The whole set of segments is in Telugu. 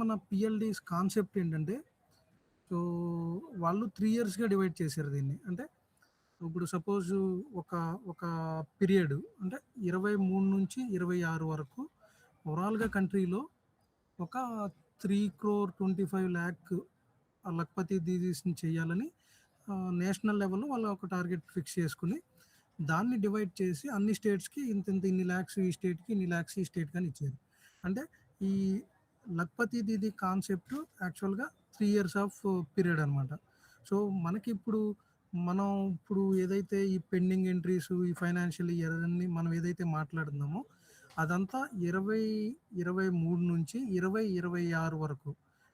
మన పిఎల్‌డీస్ కాన్సెప్ట్ ఏంటంటే, సో, వాళ్ళు 3 ఇయర్స్‌గా డివైడ్ చేశారు దీన్ని. అంటే ఇప్పుడు సపోజు ఒక ఒక పీరియడ్ అంటే 23-26 వరకు ఓవరాల్‌గా కంట్రీలో ఒక 3,25,00,000 లఖపతి దీదీస్‌ని చేయాలని నేషనల్ లెవెల్‌లో వాళ్ళు ఒక టార్గెట్ ఫిక్స్ చేసుకొని, దాన్ని డివైడ్ చేసి అన్ని స్టేట్స్‌కి ఇంతింత ఇన్ని లాక్స్ ఈ స్టేట్‌కి, ఇన్ని లాక్స్ ఈ స్టేట్‌కి అని ఇచ్చారు. అంటే ఈ లఖపతి దీదీ కాన్సెప్ట్ యాక్చువల్‌గా 3 ఇయర్స్ ఆఫ్ పీరియడ్ అనమాట. సో, మనకిప్పుడు మనం ఇప్పుడు ఏదైతే ఈ పెండింగ్ ఎంట్రీస్, ఈ ఫైనాన్షియల్ ఇయర్ అన్నీ మనం ఏదైతే మాట్లాడుతున్నామో, అదంతా 2023 నుంచి 2026 వరకు.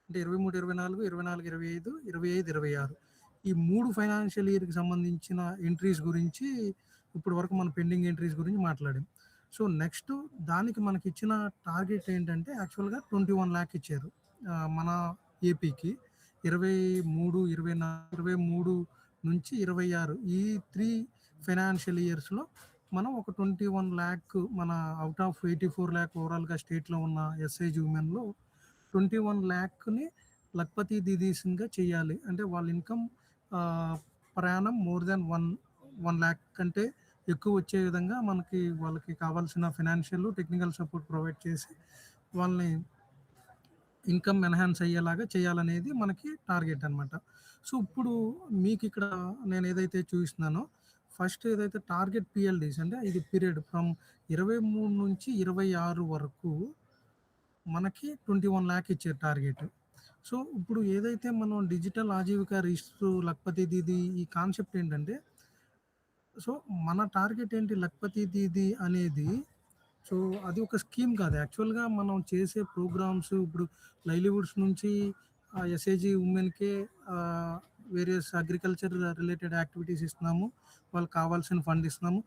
అంటే 23, 24, 24, 25, 25, 26 ఈ 3 ఫైనాన్షియల్ ఇయర్‌కి సంబంధించిన ఎంట్రీస్ గురించి ఇప్పటి వరకు మనం పెండింగ్ ఎంట్రీస్ గురించి మాట్లాడాం. సో, నెక్స్ట్ దానికి మనకిచ్చిన టార్గెట్ ఏంటంటే యాక్చువల్‌గా 21,00,000 ఇచ్చారు. మన ఏపీకి 23, 23 నుంచి 26 ఈ 3 ఫైనాన్షియల్ ఇయర్స్‌లో మనం ఒక 21,00,000 మన ఔట్ ఆఫ్ 84,00,000 ఓవరాల్‌గా స్టేట్‌లో ఉన్న ఎస్‌ఐజి ఉమెన్‌లో 21,00,000ని లఖపతి దీదీస్‌గా చేయాలి. అంటే వాళ్ళ income per annum more than 1,00,000 కంటే ఎక్కువ వచ్చే విధంగా వాళ్ళకి కావాల్సిన ఫైనాన్షియల్, టెక్నికల్ సపోర్ట్ ప్రొవైడ్ చేసి వాళ్ళని ఇన్‌కమ్ ఎన్హాన్స్ అయ్యేలాగా చేయాలనేది మనకి టార్గెట్ అనమాట. సో, ఇప్పుడు మీకిక్కడ నేను ఏదైతే చూపిస్తున్నానో ఫస్ట్ ఏదైతే టార్గెట్ పిఎల్‌డీస్ అంటే ఇది పీరియడ్ ఫ్రమ్ 23-26 వరకు మనకి 21,00,000 ఇచ్చారు టార్గెట్. సో, ఇప్పుడు ఏదైతే మనం డిజిటల్ ఆజీవిక రిజిస్టర్ లఖపతి దీదీ ఈ కాన్సెప్ట్ ఏంటంటే, సో, మన టార్గెట్ ఏంటి లఖపతి దీదీ అనేది, సో, అది ఒక స్కీమ్ కాదు. యాక్చువల్‌గా మనం చేసే ప్రోగ్రామ్స్ ఇప్పుడు లైవ్లీవుడ్స్ నుంచి ఎస్‌ఐజి ఉమెన్‌కే వేరియస్ అగ్రికల్చర్ రిలేటెడ్ యాక్టివిటీస్ ఇస్తున్నాము. వాళ్ళకి కావాల్సిన ఫండ్ ఇస్తున్నాము.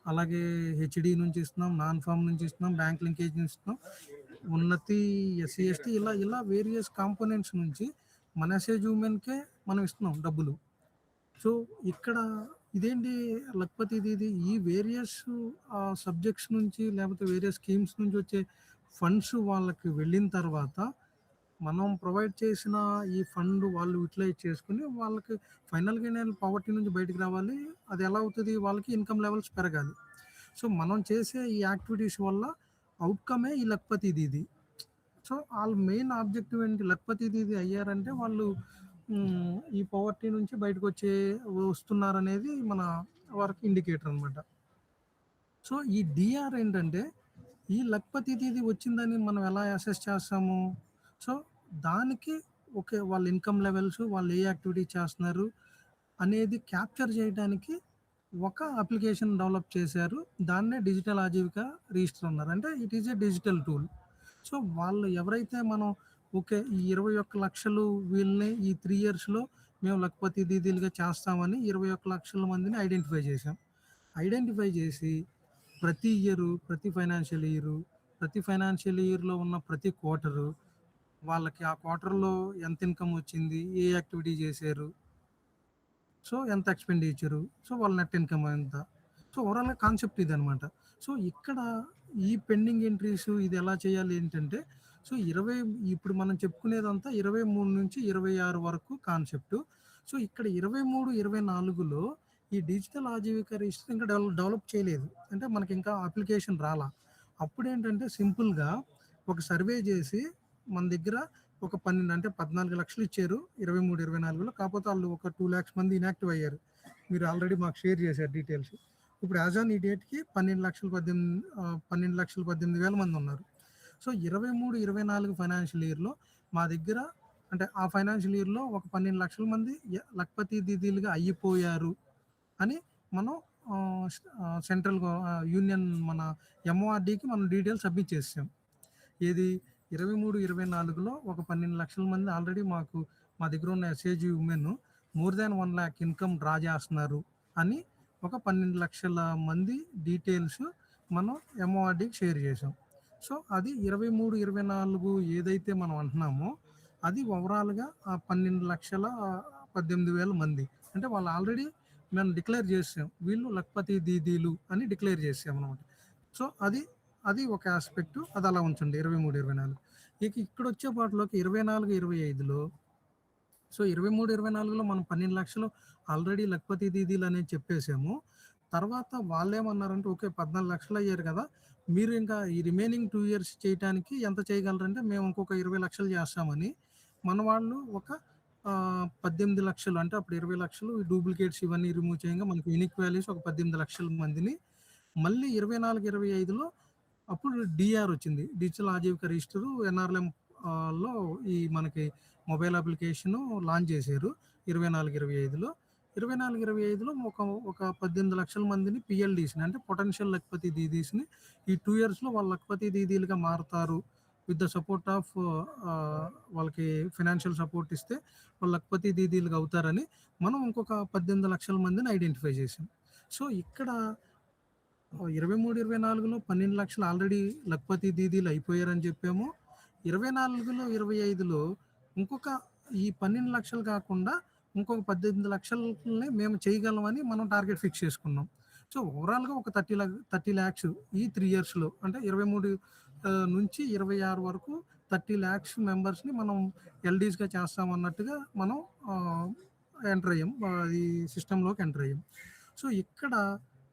అలాగే హెచ్‌డి నుంచి ఇస్తున్నాం, నాన్ ఫార్మ్ నుంచి ఇస్తున్నాం, బ్యాంక్ లింకేజ్ నుంచి ఇస్తున్నాం. ఉన్నతి, ఎస్సీ, ఎస్టీ ఇలా వేరియస్ కాంపోనెంట్స్ నుంచి మన ఎస్‌ఐజి ఉమెన్‌కే మనం ఇస్తున్నాం డబ్బులు. సో, ఇక్కడ ఇదేంటి లఖపతి దీదీ ఈ వేరియస్ సబ్జెక్ట్స్ నుంచి లేకపోతే వేరియస్ స్కీమ్స్ నుంచి వచ్చే ఫండ్స్ వాళ్ళకి వెళ్ళిన తర్వాత మనం ప్రొవైడ్ చేసిన ఈ ఫండ్ వాళ్ళు యుటిలైజ్ చేసుకొని వాళ్ళకి ఫైనల్‌గా నేను పావర్టీ నుంచి బయటికి రావాలి. అది ఎలా అవుతది? వాళ్ళకి ఇన్‌కమ్ లెవెల్స్ పెరగాలి. సో, మనం చేసే ఈ యాక్టివిటీస్ వల్ల అవుట్‌కమే ఈ లఖపతి దీదీ. సో, ఆళ్ళ మెయిన్ ఆబ్జెక్టివ్ ఏంటి? లఖపతి దీదీ అయ్యారంటే వాళ్ళు ఈ పావర్టీ నుంచి వస్తున్నారనేది మన వారికి ఇండికేటర్ అనమాట. సో, ఈ డీఆర్ ఏంటంటే, ఈ లఖపతి దీదీ వచ్చిందని మనం ఎలా అసెస్ చేస్తాము? సో, దానికి ఓకే. వాళ్ళ ఇన్‌కమ్ లెవెల్స్, వాళ్ళు ఏ యాక్టివిటీ చేస్తున్నారు అనేది క్యాప్చర్ చేయడానికి ఒక అప్లికేషన్ డెవలప్ చేశారు. దాన్నే డిజిటల్ ఆజీవిక రిజిస్టర్ అన్నారు. అంటే it is a digital tool. So, వాళ్ళు ఎవరైతే మనం ఓకే. ఈ 21,00,000 వీళ్ళని ఈ 3 ఇయర్స్‌లో మేము లఖపతి దీదీలుగా చేస్తామని 21,00,000 మందిని ఐడెంటిఫై చేశాం. ఐడెంటిఫై చేసి ప్రతి ఇయరు, ప్రతి ఫైనాన్షియల్ ఇయర్‌లో ఉన్న ప్రతి క్వార్టరు వాళ్ళకి ఆ క్వార్టర్‌లో ఎంత ఇన్‌కమ్ వచ్చింది? ఏ యాక్టివిటీ చేశారు? సో, ఎంత ఎక్స్‌పెండిచరు? సో, వాళ్ళ నెట్ ఇన్‌కమ్ ఎంత? సో, ఓవరాల్‌గా కాన్సెప్ట్ ఇదనమాట. సో, ఇక్కడ ఈ పెండింగ్ ఎంట్రీస్ ఇది ఎలా చేయాలి ఏంటంటే, సో, ఇప్పుడు మనం చెప్పుకునేదంతా 23-26 వరకు కాన్సెప్టు. సో, ఇక్కడ 23, 24లో ఈ డిజిటల్ ఆజీవిక రిజిస్టర్ ఇంకా డెవలప్ చేయలేదు. అంటే మనకింకా అప్లికేషన్ రాలా. అప్పుడేంటంటే సింపుల్‌గా ఒక సర్వే చేసి మన దగ్గర ఒక 12 అంటే 14,00,000 ఇచ్చారు 23, 24లో. కాకపోతే ఆళ్ళు ఒక 2,00,000 మంది ఇనాక్టివ్ అయ్యారు. మీరు ఆల్రెడీ మాకు షేర్ చేశారు డీటెయిల్స్. ఇప్పుడు యాజ్ ఆన్ ఈ డేట్‌కి 12,18,000 మంది ఉన్నారు. సో, 23, 24 ఫైనాన్షియల్ ఇయర్‌లో మా దగ్గర అంటే ఆ ఫైనాన్షియల్ ఇయర్‌లో ఒక 12,00,000 మంది లఖపతి దీదీలుగా అయిపోయారు అని మనం సెంట్రల్ యూనియన్ మన ఎంఓఆర్‌డీకి మనం డీటెయిల్స్ సబ్మిట్ చేసేసాం. ఏది 23, 24లో ఒక 12,00,000 మంది ఆల్రెడీ మా దగ్గర ఉన్న SIG women more than 1,00,000 income draw చేస్తున్నారు అని ఒక 12,00,000 మంది డీటెయిల్స్ మనం ఎంఓఆర్‌డీకి షేర్ చేసాం. సో, అది 23, 24 ఏదైతే మనం అంటున్నామో అది ఓవరాల్‌గా 12,18,000 మంది. అంటే వాళ్ళు ఆల్రెడీ మేము డిక్లేర్ చేసాం. వీళ్ళు లఖపతి దీదీలు అని డిక్లేర్ చేసామనమాట. సో, అది ఒక యాస్పెక్టు. అది అలా ఉంచండి 23, 24. ఇక ఇక్కడొచ్చేపాట్లోకి 24, 25లో సో 23, 24లో మనం 12,00,000 ఆల్రెడీ లఖపతి దీదీలనేది చెప్పేసాము. తర్వాత వాళ్ళేమన్నారంటే, ఓకే 14,00,000 అయ్యారు కదా! మీరు ఇంకా ఈ రిమైనింగ్ 2 ఇయర్స్ చేయటానికి ఎంత చేయగలరంటే, మేము ఇంకొక 20,00,000 చేస్తామని మన వాళ్ళు ఒక 18,00,000 అంటే అప్పుడు 20,00,000 ఈ డూప్లికేట్స్ ఇవన్నీ రిమూవ్ చేయంగా మనకి యూనిక్ వాల్యూస్ ఒక 18,00,000 మందిని మళ్ళీ 24, 25లో అప్పుడు డీఆర్ వచ్చింది. డిజిటల్ ఆజీవిక రిజిస్టరు ఎన్ఆర్‌ఎల్‌ఎం లో ఈ మనకి మొబైల్ అప్లికేషను లాంచ్ చేశారు 24, 25లో. 24, 25లో ఒక 18,00,000 మందిని పీఎల్‌డీస్‌ని అంటే పొటెన్షియల్ లఖపతి దీదీస్‌ని ఈ 2 ఇయర్స్‌లో వాళ్ళు లఖపతి దీదీలుగా మారతారు. విత్ ద సపోర్ట్ ఆఫ్ వాళ్ళకి ఫైనాన్షియల్ సపోర్ట్ ఇస్తే వాళ్ళు లఖపతి దీదీలుగా అవుతారని మనం ఇంకొక 18,00,000 మందిని ఐడెంటిఫై చేసాం. సో ఇక్కడ 23, 24లో 12,00,000 ఆల్రెడీ లఖపతి దీదీలు అయిపోయారని చెప్పాము. 24లో, 25లో ఇంకొక ఈ 12,00,000 కాకుండా ఇంకొక 18,00,000ని మేము చేయగలమని మనం టార్గెట్ ఫిక్స్ చేసుకున్నాం. సో, ఓవరాల్‌గా ఒక 30,00,000 ఈ 3 ఇయర్స్‌లో అంటే 23 నుంచి 26 వరకు 30,00,000 మెంబర్స్‌ని మనం ఎల్‌డీస్‌గా చేస్తామన్నట్టుగా మనం ఆహ్, ఎంటర్ అయ్యాం. ఈ సిస్టమ్‌లోకి ఎంటర్ అయ్యాం. సో, ఇక్కడ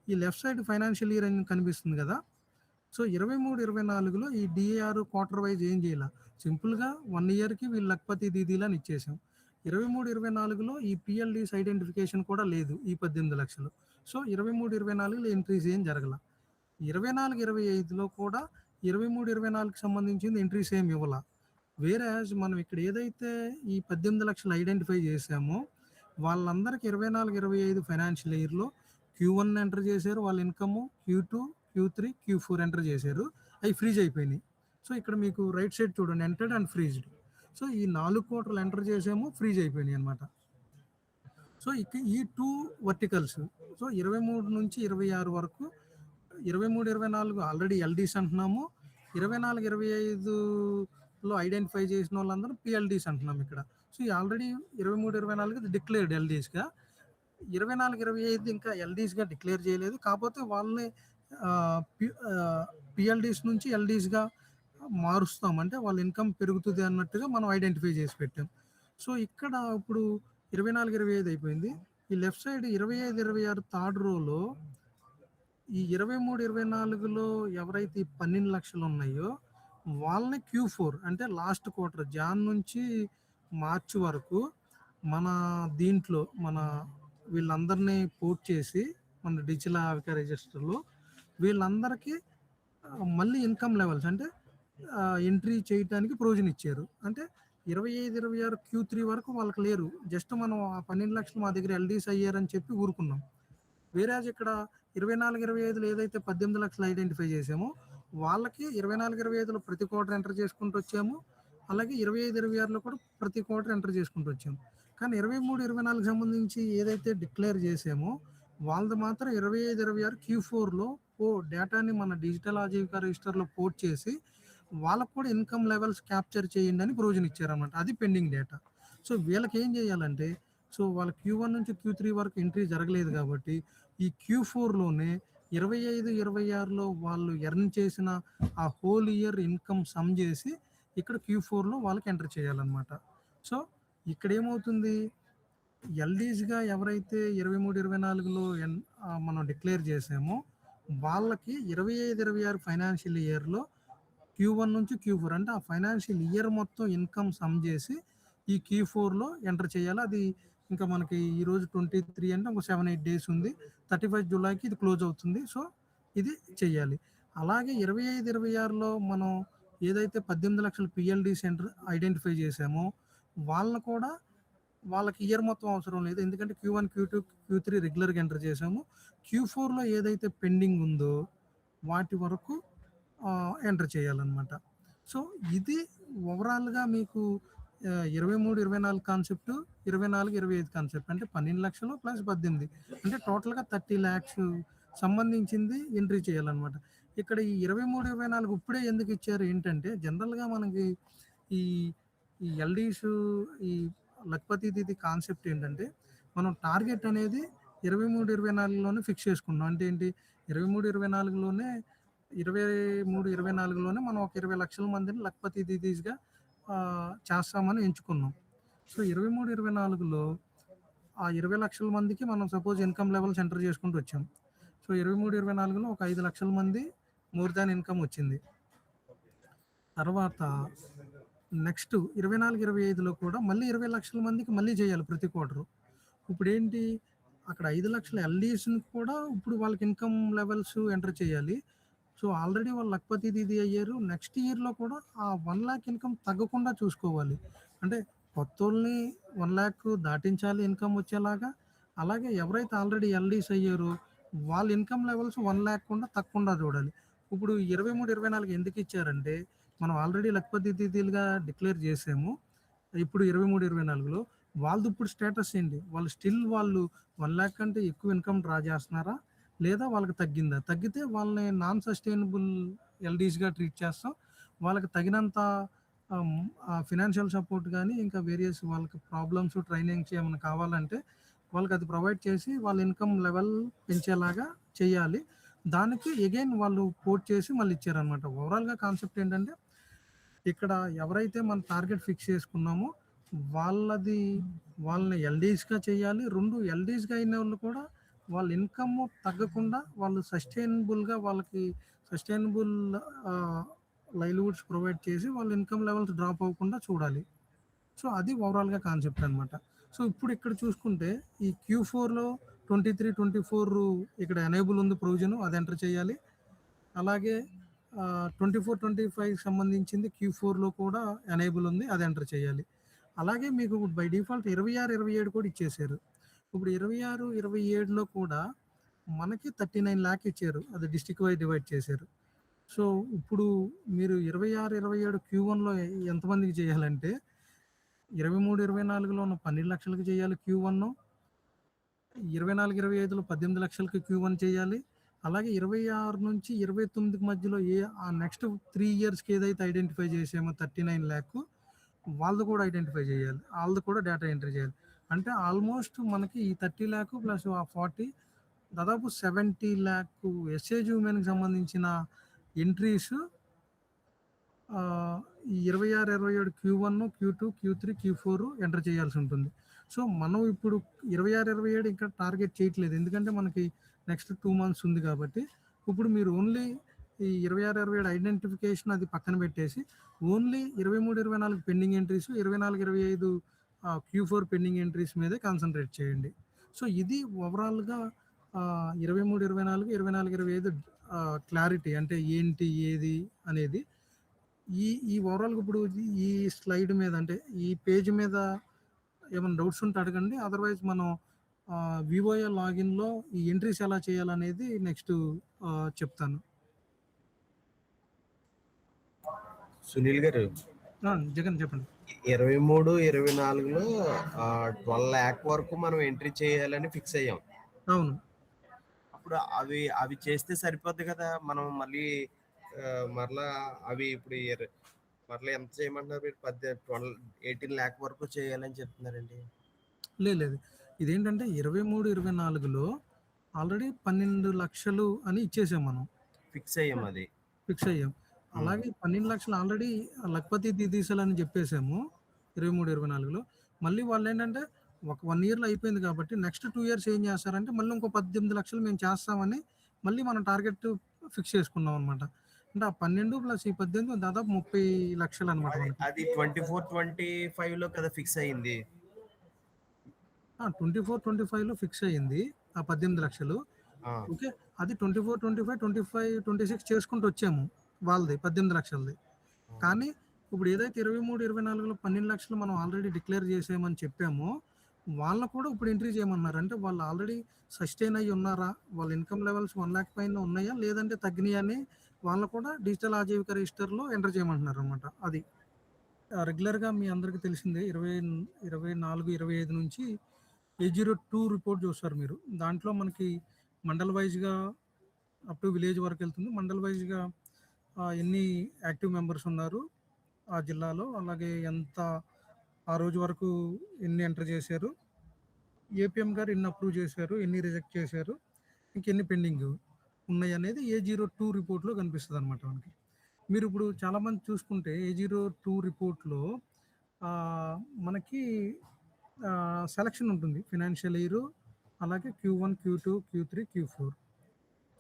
ఈ లెఫ్ట్ సైడ్ ఫైనాన్షియల్ ఇయర్ అని కనిపిస్తుంది కదా! సో, 23, 24లో ఈ డీఏఆర్ క్వార్టర్ వైస్ ఏం చేయాల. సింపుల్‌గా 1 ఇయర్‌కి వీళ్ళు లఖపతి దీదీలని ఇచ్చేసాం. 23, 24లో ఈ పీఎల్‌డీస్ ఐడెంటిఫికేషన్ కూడా లేదు ఈ 18,00,000. సో, 23, 24లో ఎంట్రీస్ ఏం జరగల. 24, 25లో కూడా 23, 24కి సంబంధించింది ఎంట్రీస్ ఏమి ఇవ్వల. వేరాజ్ మనం ఇక్కడ ఏదైతే ఈ 18,00,000 ఐడెంటిఫై చేసామో వాళ్ళందరికి 24, 25 ఫైనాన్షియల్ ఇయర్‌లో క్యూ1 ఎంటర్ చేశారు. వాళ్ళ ఇన్‌కము క్యూ2, క్యూ3, క్యూ4 ఎంటర్ చేశారు. అయి ఫ్రీజ్ అయిపోయినాయి. సో, ఇక్కడ మీకు రైట్ సైడ్ చూడండి ఎంటర్డ్ అండ్ ఫ్రీజ్డ్. సో, ఈ 4 క్వార్టర్‌లు ఎంటర్ చేసాము ఫ్రీజ్ అయిపోయినాయి అన్నమాట. సో, ఈ 2 వర్టికల్స్ సో, 23-26 వరకు 23, 24 ఆల్రెడీ ఎల్‌డీస్ అంటున్నాము. 24, 25లో ఐడెంటిఫై చేసిన వాళ్ళందరూ పీఎల్‌డీస్ అంటున్నాం ఇక్కడ. సో, ఈ ఆల్రెడీ 23, 24 డిక్లేర్డ్ ఎల్‌డీస్‌గా. 24, 25 ఇంకా ఎల్‌డీస్‌గా డిక్లేర్ చేయలేదు. కాకపోతే వాళ్ళని పీఎల్‌డీస్ నుంచి ఎల్‌డీస్‌గా మారుస్తాం. అంటే వాళ్ళ ఇన్‌కమ్ పెరుగుతుంది అన్నట్టుగా మనం ఐడెంటిఫై చేసి పెట్టాం. సో, ఇక్కడ ఇప్పుడు 24, 25 అయిపోయింది. ఈ లెఫ్ట్ సైడ్ 25, 26 థర్డ్ రోలో ఈ 23, 24లో ఎవరైతే ఈ 12,00,000 ఉన్నాయో వాళ్ళని క్యూ4 అంటే లాస్ట్ క్వార్టర్ జాన్ నుంచి మార్చ్ వరకు మన దీంట్లో వీళ్ళందరినీ పోర్ట్ చేసి మన డిజిటల్ ఆవిక రిజిస్టర్‌లో వీళ్ళందరికీ మళ్ళీ ఇన్‌కమ్ లెవెల్స్ అంటే ఎంట్రీ చేయటానికి ప్రొవిజన్ ఇచ్చారు. అంటే 25, 26 క్యూ3 వరకు వాళ్ళకి లేరు. జస్ట్ మనం ఆ 12,00,000 మా దగ్గర ఎల్‌డీస్ అయ్యారని చెప్పి ఊరుకున్నాం. వేరేజ్ ఇక్కడ 24, 25లో ఏదైతే 18,00,000 ఐడెంటిఫై చేసామో వాళ్ళకి 24, 25లో ప్రతి క్వార్టర్ ఎంటర్ చేసుకుంటూ వచ్చాము. అలాగే 25, 26లో కూడా ప్రతి క్వార్టర్ ఎంటర్ చేసుకుంటూ వచ్చాము. కానీ 23, 24కి సంబంధించి ఏదైతే డిక్లేర్ చేసామో వాళ్ళది మాత్రం 25, 26 క్యూ4లో డేటాని మన డిజిటల్ ఆజీవిక రిజిస్టర్‌లో పోర్ట్ చేసి వాళ్ళకి కూడా ఇన్‌కమ్ లెవెల్స్ క్యాప్చర్ చేయండి అని ప్రొవిజన్ ఇచ్చారన్నమాట. అది పెండింగ్ డేటా. సో, వీళ్ళకి ఏం చేయాలంటే సో, వాళ్ళ క్యూ1 నుంచి క్యూ3 వరకు ఎంట్రీ జరగలేదు కాబట్టి ఈ క్యూ4లోనే 25, 26లో వాళ్ళు ఎర్న్ చేసిన ఆ హోల్ ఇయర్ ఇన్‌కమ్ సమ్ చేసి ఇక్కడ క్యూ4లో వాళ్ళకి ఎంటర్ చేయాలన్నమాట. సో, ఇక్కడేమవుతుంది ఎల్‌డీస్‌గా ఎవరైతే 23, 24లో మనం డిక్లేర్ చేసామో వాళ్ళకి 25, 26 ఫైనాన్షియల్ ఇయర్‌లో క్యూ1 నుంచి క్యూ4 అంటే ఆ ఫైనాన్షియల్ ఇయర్ మొత్తం ఇన్‌కమ్ సమ్ చేసి ఈ క్యూ4లో ఎంటర్ చేయాలి. అది ఇంకా మనకి ఈరోజు 23 అంటే ఒక 7, 8 డేస్ ఉంది. 31 జూలైకి ఇది క్లోజ్ అవుతుంది. సో, ఇది చెయ్యాలి. అలాగే 25, 26లో మనం ఏదైతే 18,00,000 పీఎల్‌డీస్ ఐడెంటిఫై చేసామో వాళ్ళని కూడా వాళ్ళకి ఇయర్ మొత్తం అవసరం లేదు. ఎందుకంటే క్యూ1, క్యూ2, క్యూ3 రెగ్యులర్‌గా ఎంటర్ చేసాము. క్యూ4లో ఏదైతే పెండింగ్ ఉందో వాటి వరకు ఎంటర్ చేయాలన్నమాట. సో, ఇది ఓవరాల్‌గా మీకు 23, 24 కాన్సెప్ట్, 24, 25 కాన్సెప్ట్ అంటే 12,00,000 ప్లస్ 18 అంటే టోటల్‌గా 30,00,000 సంబంధించింది ఎంట్రీ చేయాలన్నమాట. ఇక్కడ ఈ 23, 24 ఇప్పుడే ఎందుకు ఇచ్చారు ఏంటంటే జనరల్‌గా మనకి ఈ ఈ ఎల్‌డీస్ ఈ లఖపతి దీది కాన్సెప్ట్ ఏంటంటే మనం టార్గెట్ అనేది 23, 24లోనే ఫిక్స్ చేసుకున్నాం. అంటే ఏంటి 23, 24లోనే 23, 24లోనే మనం ఒక 20,00,000 మందిని లఖపతి దీదీస్‌గా చేస్తామని ఎంచుకున్నాం. సో, 23, 24లో ఆ 20,00,000 మందికి మనం సపోజ్ ఇన్‌కమ్ లెవెల్స్ ఎంటర్ చేసుకుంటూ వచ్చాం. సో, 23, 24లో ఒక 5,00,000 మంది మోర్ దాన్ ఇన్‌కమ్ వచ్చింది. తర్వాత నెక్స్ట్ 24, 25లో కూడా మళ్ళీ 20,00,000 మందికి మళ్ళీ చేయాలి ప్రతి క్వార్టరు. ఇప్పుడేంటి అక్కడ 5,00,000 ఎల్‌డీస్‌ని కూడా ఇప్పుడు వాళ్ళకి ఇన్‌కమ్ లెవెల్స్ ఎంటర్ చేయాలి. సో, ఆల్రెడీ వాళ్ళు లఖపతి దీదీ అయ్యారు. నెక్స్ట్ ఇయర్‌లో కూడా ఆ 1,00,000 ఇన్‌కమ్ తగ్గకుండా చూసుకోవాలి. అంటే కొత్తోళ్ళని 1,00,000 దాటించాలి ఇన్‌కమ్ వచ్చేలాగా. అలాగే ఎవరైతే ఆల్రెడీ ఎల్‌డీస్ అయ్యారో వాళ్ళ ఇన్‌కమ్ లెవెల్స్ 1,00,000 కూడా తగ్గకుండా చూడాలి. ఇప్పుడు 23, 24 ఎందుకు ఇచ్చారంటే మనం ఆల్రెడీ లఖపతి దీదీలుగా డిక్లేర్ చేసాము. ఇప్పుడు 23, 24లో వాళ్ళది ఇప్పుడు స్టేటస్ ఏంటి? వాళ్ళు స్టిల్ వాళ్ళు 1,00,000 కంటే ఎక్కువ ఇన్‌కమ్ డ్రా చేస్తున్నారా? లేదా వాళ్ళకి తగ్గిందా? తగ్గితే వాళ్ళని నాన్ సస్టైనబుల్ ఎల్‌డీస్‌గా ట్రీట్ చేస్తాం. వాళ్ళకి తగినంత ఫినాన్షియల్ సపోర్ట్ గానీ, ఇంకా వేరియస్ వాళ్ళకి ప్రాబ్లమ్స్, ట్రైనింగ్స్ ఏమైనా కావాలంటే వాళ్ళకి అది ప్రొవైడ్ చేసి వాళ్ళ ఇన్‌కమ్ లెవెల్ పెంచేలాగా చేయాలి. దానికి అగైన్ వాళ్ళు కోట్ చేసి మళ్ళీ ఇచ్చారనమాట. ఓవరాల్‌గా కాన్సెప్ట్ ఏంటంటే ఇక్కడ ఎవరైతే మన టార్గెట్ ఫిక్స్ చేసుకున్నామో వాళ్ళని ఎల్‌డీస్‌గా చేయాలి. 2 ఎల్‌డీస్‌గా అయినోళ్ళు కూడా వాళ్ళ ఇన్‌కమ్ తగ్గకుండా వాళ్ళు సస్టైనబుల్‌గా వాళ్ళకి సస్టైనబుల్ ఆహ్, లైవ్‌లీహుడ్స్ ప్రొవైడ్ చేసి వాళ్ళ ఇన్‌కమ్ లెవెల్స్ డ్రాప్ అవ్వకుండా చూడాలి. సో, అది ఓవరాల్‌గా కాన్సెప్ట్ అనమాట. సో, ఇప్పుడు ఇక్కడ చూసుకుంటే ఈ క్యూ4లో 23, 24 ఇక్కడ ఎనేబుల్ ఉంది ప్రొవిజన్ అది ఎంటర్ చేయాలి. అలాగే 24, 25కి సంబంధించింది క్యూ4లో కూడా ఎనేబుల్ ఉంది. అది ఎంటర్ చేయాలి. అలాగే మీకు బై డిఫాల్ట్ 26, 27 కూడా ఇచ్చేసారు. ఇప్పుడు 26, 27లో కూడా మనకి 39,00,000 ఇచ్చారు. అది డిస్ట్రిక్ట్ వైస్ డివైడ్ చేశారు. సో, ఇప్పుడు మీరు 26, 27 క్యూ1లో ఎంతమందికి చేయాలంటే 23, 24లో ఉన్న 12,00,000కి చేయాలి క్యూ1. 24, 25లో 18,00,000కి క్యూ1 చేయాలి. అలాగే 26 నుంచి 29కి మధ్యలో ఆ నెక్స్ట్ 3 ఇయర్స్‌కి ఏదైతే ఐడెంటిఫై చేసామో 39,00,000 వాళ్ళది కూడా ఐడెంటిఫై చేయాలి. ఆళ్ళది కూడా డేటా ఎంట్రీ చేయాలి. అంటే ఆల్మోస్ట్ మనకి ఈ 30,00,000 ప్లస్ ఆ 40 దాదాపు 70,00,000 ఎస్‌ఏజీ ఉమెన్‌కి సంబంధించిన ఎంట్రీస్ ఈ 26, 27 క్యూ1, క్యూ2, క్యూ3, క్యూ4 ఎంటర్ చేయాల్సి ఉంటుంది. సో, మనం ఇప్పుడు 26, 27 ఇంకా టార్గెట్ చేయట్లేదు. ఎందుకంటే మనకి నెక్స్ట్ 2 మంత్స్ ఉంది కాబట్టి. ఇప్పుడు మీరు ఓన్లీ ఈ 26, 27 ఐడెంటిఫికేషన్ అది పక్కన పెట్టేసి ఓన్లీ 23, 24 పెండింగ్ ఎంట్రీస్, 24, 25 క్యూ4 పెండింగ్ ఎంట్రీస్ మీదే కాన్సంట్రేట్ చేయండి. సో, ఇది ఓవరాల్‌గా 23, 24, 24, 25 క్లారిటీ అంటే ఏంటి, ఏది అనేది. ఈ ఓవరాల్‌గా ఇప్పుడు ఈ స్లైడ్ మీద అంటే ఈ పేజ్ మీద ఏమైనా డౌట్స్ ఉంటే అడగండి. అదర్‌వైజ్ మనం వివోఏ లాగిన్‌లో ఈ ఎంట్రీస్ ఎలా చేయాలనేది నెక్స్ట్ చెప్తాను. సునీల్ గారు, జగన్ చెప్పండి. 23, 24లో 12,00,000 వరకు మనం ఎంట్రీ చేయాలని ఫిక్స్ అయ్యాం. అవును. అప్పుడు అవి చేస్తే సరిపోద్ది కదా! మనం మళ్ళీ మరలా అవి ఇప్పుడు మరలా ఎంత చేయమంటున్నారు మీరు? 18,00,000 వరకు చేయాలని చెప్తున్నారండి. లేదు. ఇదేంటంటే 23, 24లో ఆల్రెడీ 12,00,000 అని ఇచ్చేసాం మనం. ఫిక్స్ అయ్యాం అది. ఫిక్స్ అయ్యాం. అలాగే 12,00,000 ఆల్రెడీ లఖపతి దీదీసలని చెప్పేసాము 23, 24లో. మళ్ళీ వాళ్ళేంటంటే ఒక 1 ఇయర్‌లో అయిపోయింది కాబట్టి నెక్స్ట్ 2 ఇయర్స్ ఏం చేస్తారంటే మళ్ళీ ఇంకో 18,00,000 మేము చేస్తామని మళ్ళీ మనం టార్గెట్ ఫిక్స్ చేసుకున్నాం అనమాట. అంటే ఆ 12 ప్లస్ ఈ 18 దాదాపు 30,00,000 అనమాట మనకి. అది 24, 25లో కదా ఫిక్స్ అయింది. 24, 25లో ఫిక్స్ అయింది. ఆ 18,00,000. ఓకే. అది 24, 25, 25, 26 చేసుకుంటూ వచ్చాము. వాళ్ళది 18,00,000ది. కానీ ఇప్పుడు ఏదైతే 23, 24లో 12,00,000 మనం ఆల్రెడీ డిక్లేర్ చేసామని చెప్పామో, వాళ్ళని కూడా ఇప్పుడు ఎంట్రీ చేయమన్నారు. అంటే వాళ్ళు ఆల్రెడీ సస్టైన్ అయ్యి ఉన్నారా? వాళ్ళ ఇన్‌కమ్ లెవెల్స్ 1,00,000 పైన ఉన్నాయా? లేదంటే తగ్గినాయా అని వాళ్ళని కూడా డిజిటల్ ఆజీవిక రిజిస్టర్‌లో ఎంటర్ చేయమంటున్నారనమాట. అది. రెగ్యులర్‌గా మీ అందరికీ తెలిసిందే 24, 25 నుంచి A02 రిపోర్ట్ చూస్తారు మీరు. దాంట్లో మనకి మండల్ వైస్‌గా అప్ టు విలేజ్ వరకెళ్తుంది. మండల్ వైస్‌గా ఎన్ని యాక్టివ్ మెంబర్స్ ఉన్నారు ఆ జిల్లాలో, అలాగే ఎంత ఆ రోజు వరకు ఎన్ని ఎంటర్ చేశారు, ఏపీఎం గారు ఎన్ని అప్రూవ్ చేశారు, ఎన్ని రిజెక్ట్ చేశారు, ఇంకెన్ని పెండింగు. ఉన్నాయనేది A02 రిపోర్ట్‌లో కనిపిస్తదనమాట మనకి. మీరిప్పుడు చాలామంది చూసుకుంటే A02 రిపోర్ట్‌లో మనకి సెలక్షన్ ఉంటుంది. ఫైనాన్షియల్ ఇయరు, అలాగే Q1, Q2, Q3, Q4.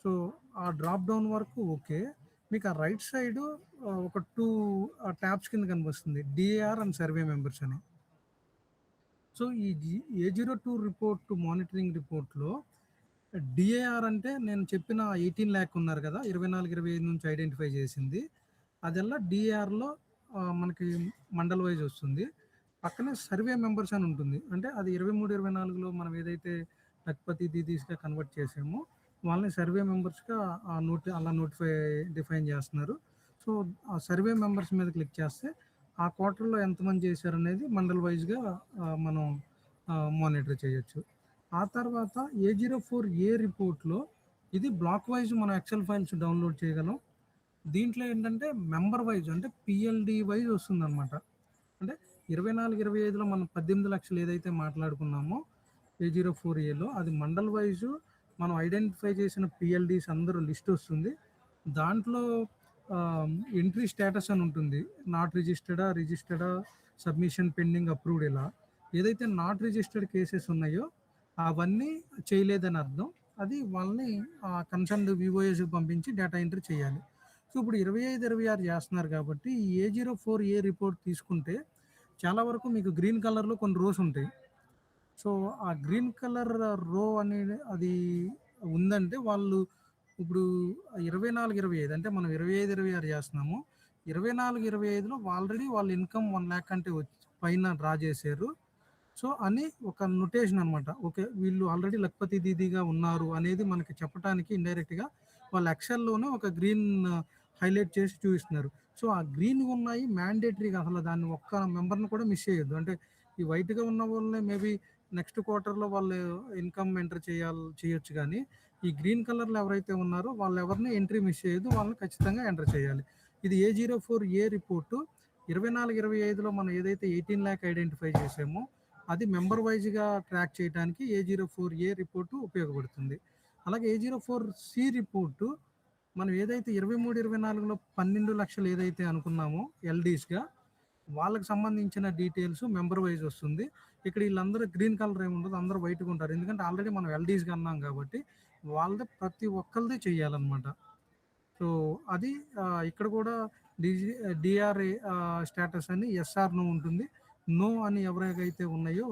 So, ఆ డ్రాప్ డౌన్ వరకు ఓకే. మీకు ఆ రైట్ సైడు ఒక 2 ట్యాబ్స్ కింద కనిపిస్తుంది. DAR అండ్ సర్వే మెంబర్స్ అని. సో, ఈ A02 రిపోర్ట్ మానిటరింగ్ రిపోర్ట్‌లో DAR అంటే నేను చెప్పిన 18,00,000 ఉన్నారు కదా! 24, 25 నుంచి ఐడెంటిఫై చేసింది. అదల్లా DAR‌లో మనకి మండల్ వైస్ వస్తుంది. పక్కనే సర్వే మెంబర్స్ అని ఉంటుంది. అంటే అది 23, 24లో మనం ఏదైతే లక్పతి, దీదీస్‌గా కన్వర్ట్ చేసామో వాళ్ళని సర్వే మెంబర్స్‌గా అలా డిఫైన్ చేస్తున్నారు. సో, ఆ సర్వే మెంబర్స్ మీద క్లిక్ చేస్తే ఆ క్వార్టర్‌లో ఎంతమంది చేశారనేది మండల్ వైస్‌గా మనం మానిటర్ చేయొచ్చు. ఆ తర్వాత A04A రిపోర్ట్‌లో ఇది బ్లాక్ వైస్ మనం ఎక్సెల్ ఫైల్స్ డౌన్‌లోడ్ చేయగలం. దీంట్లో ఏంటంటే మెంబర్ వైస్ అంటే PLD వైస్ వస్తుందనమాట. అంటే 24, 25లో మనం 18,00,000 ఏదైతే మాట్లాడుకున్నామో A04Aలో అది మండల్ వైజు మనం ఐడెంటిఫై చేసిన PLDస్ అందరూ లిస్ట్ వస్తుంది. దాంట్లో ఎంట్రీ స్టేటస్ అని ఉంటుంది. నాట్ రిజిస్టర్డా, రిజిస్టర్డా, సబ్మిషన్ పెండింగ్, అప్రూవ్డ్ ఇలా. ఏదైతే నాట్ రిజిస్టర్డ్ కేసెస్ ఉన్నాయో అవన్నీ చేయలేదని అర్థం. అది వాళ్ళని కన్సర్న్డ్ VOAస్‌కి పంపించి డేటా ఎంట్రీ చేయాలి. సో, ఇప్పుడు 25, 26 చేస్తున్నారు కాబట్టి ఈ A04A రిపోర్ట్ తీసుకుంటే చాలా వరకు మీకు గ్రీన్ కలర్‌లో కొన్ని రోస్ ఉంటాయి. సో, ఆ గ్రీన్ కలర్ రో అనేది అది ఉందంటే వాళ్ళు ఇప్పుడు 24, 25 అంటే మనం 25, 26 చేస్తున్నాము. 24, 25లో ఆల్రెడీ వాళ్ళ ఇన్‌కమ్ 1,00,000 కంటే పైన డ్రా చేశారు. సో, అని ఒక నొటేషన్ అనమాట. ఓకే. వీళ్ళు ఆల్రెడీ లక్పతి దీదీగా ఉన్నారు అనేది మనకి చెప్పటానికి ఇండైరెక్ట్‌గా వాళ్ళు ఎక్సెల్‌లోనే ఒక గ్రీన్ హైలైట్ చేసి చూపిస్తున్నారు. సో, ఆ గ్రీన్‌గా ఉన్నాయి మ్యాండేటరీగా అసలు దాన్ని ఒక్క మెంబర్‌ని కూడా మిస్ చేయొద్దు. అంటే ఈ వైట్‌గా ఉన్న వాళ్ళని మేబీ నెక్స్ట్ క్వార్టర్‌లో వాళ్ళు ఇన్‌కమ్ ఎంటర్ చేయొచ్చు గానీ, ఈ గ్రీన్ కలర్‌లో ఎవరైతే ఉన్నారో వాళ్ళెవరిని ఎంట్రీ మిస్ చేయొద్దు. వాళ్ళని ఖచ్చితంగా ఎంటర్ చేయాలి. ఇది A04A రిపోర్టు 24, 25లో మనం ఏదైతే 18,00,000 ఐడెంటిఫై చేసామో అది మెంబర్ వైజ్‌గా ట్రాక్ చేయడానికి A04A రిపోర్టు ఉపయోగపడుతుంది. అలాగే A04C రిపోర్టు మనం ఏదైతే 23, 24లో 12,00,000 ఏదైతే అనుకున్నామో ఎల్‌డీస్‌గా వాళ్ళకి సంబంధించిన డీటెయిల్స్ మెంబర్ వైజ్ వస్తుంది. ఇక్కడ వీళ్ళందరూ గ్రీన్ కలర్ ఏమి ఉండదు. అందరూ వైట్‌గా ఉంటారు. ఎందుకంటే ఆల్రెడీ మనం ఎల్‌డీస్‌గా అన్నాం కాబట్టి వాళ్ళది ప్రతి ఒక్కళ్ళది చేయాలన్నమాట. సో, అది ఇక్కడ కూడా డిజి డిఆర్ఏ స్టేటస్ అని ఎస్ఆర్ నో ఉంటుంది. నో అని ఎవరికైతే ఉన్నాయో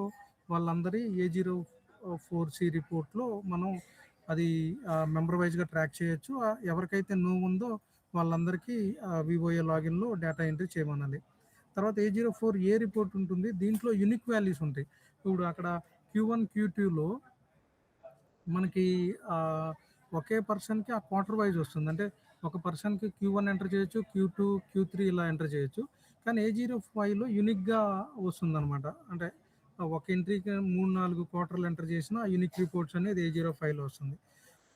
వాళ్ళందరి A04C రిపోర్ట్‌లో మనం అది మెంబర్ వైస్‌గా ట్రాక్ చేయొచ్చు. ఎవరికైతే నో ఉందో వాళ్ళందరికీ VOA లాగిన్‌లో డేటా ఎంట్రీ చేయమనాలి. తర్వాత A04A రిపోర్ట్ ఉంటుంది. దీంట్లో యూనిక్ వాల్యూస్ ఉంటాయి. ఇప్పుడు అక్కడ Q1, Q2లో మనకి ఒకే పర్సన్‌కి ఆ క్వార్టర్ వైజ్ వస్తుంది. అంటే ఒక పర్సన్‌కి Q1 ఎంటర్ చేయొచ్చు, Q2, Q3 ఇలా ఎంటర్ చేయొచ్చు. కానీ A05లో యూనిక్‌గా వస్తుందనమాట. అంటే ఒక ఎంట్రీకి 3, 4 క్వార్టర్‌లు ఎంటర్ చేసినా యూనిక్ రిపోర్ట్స్ అనేది A05లో వస్తుంది.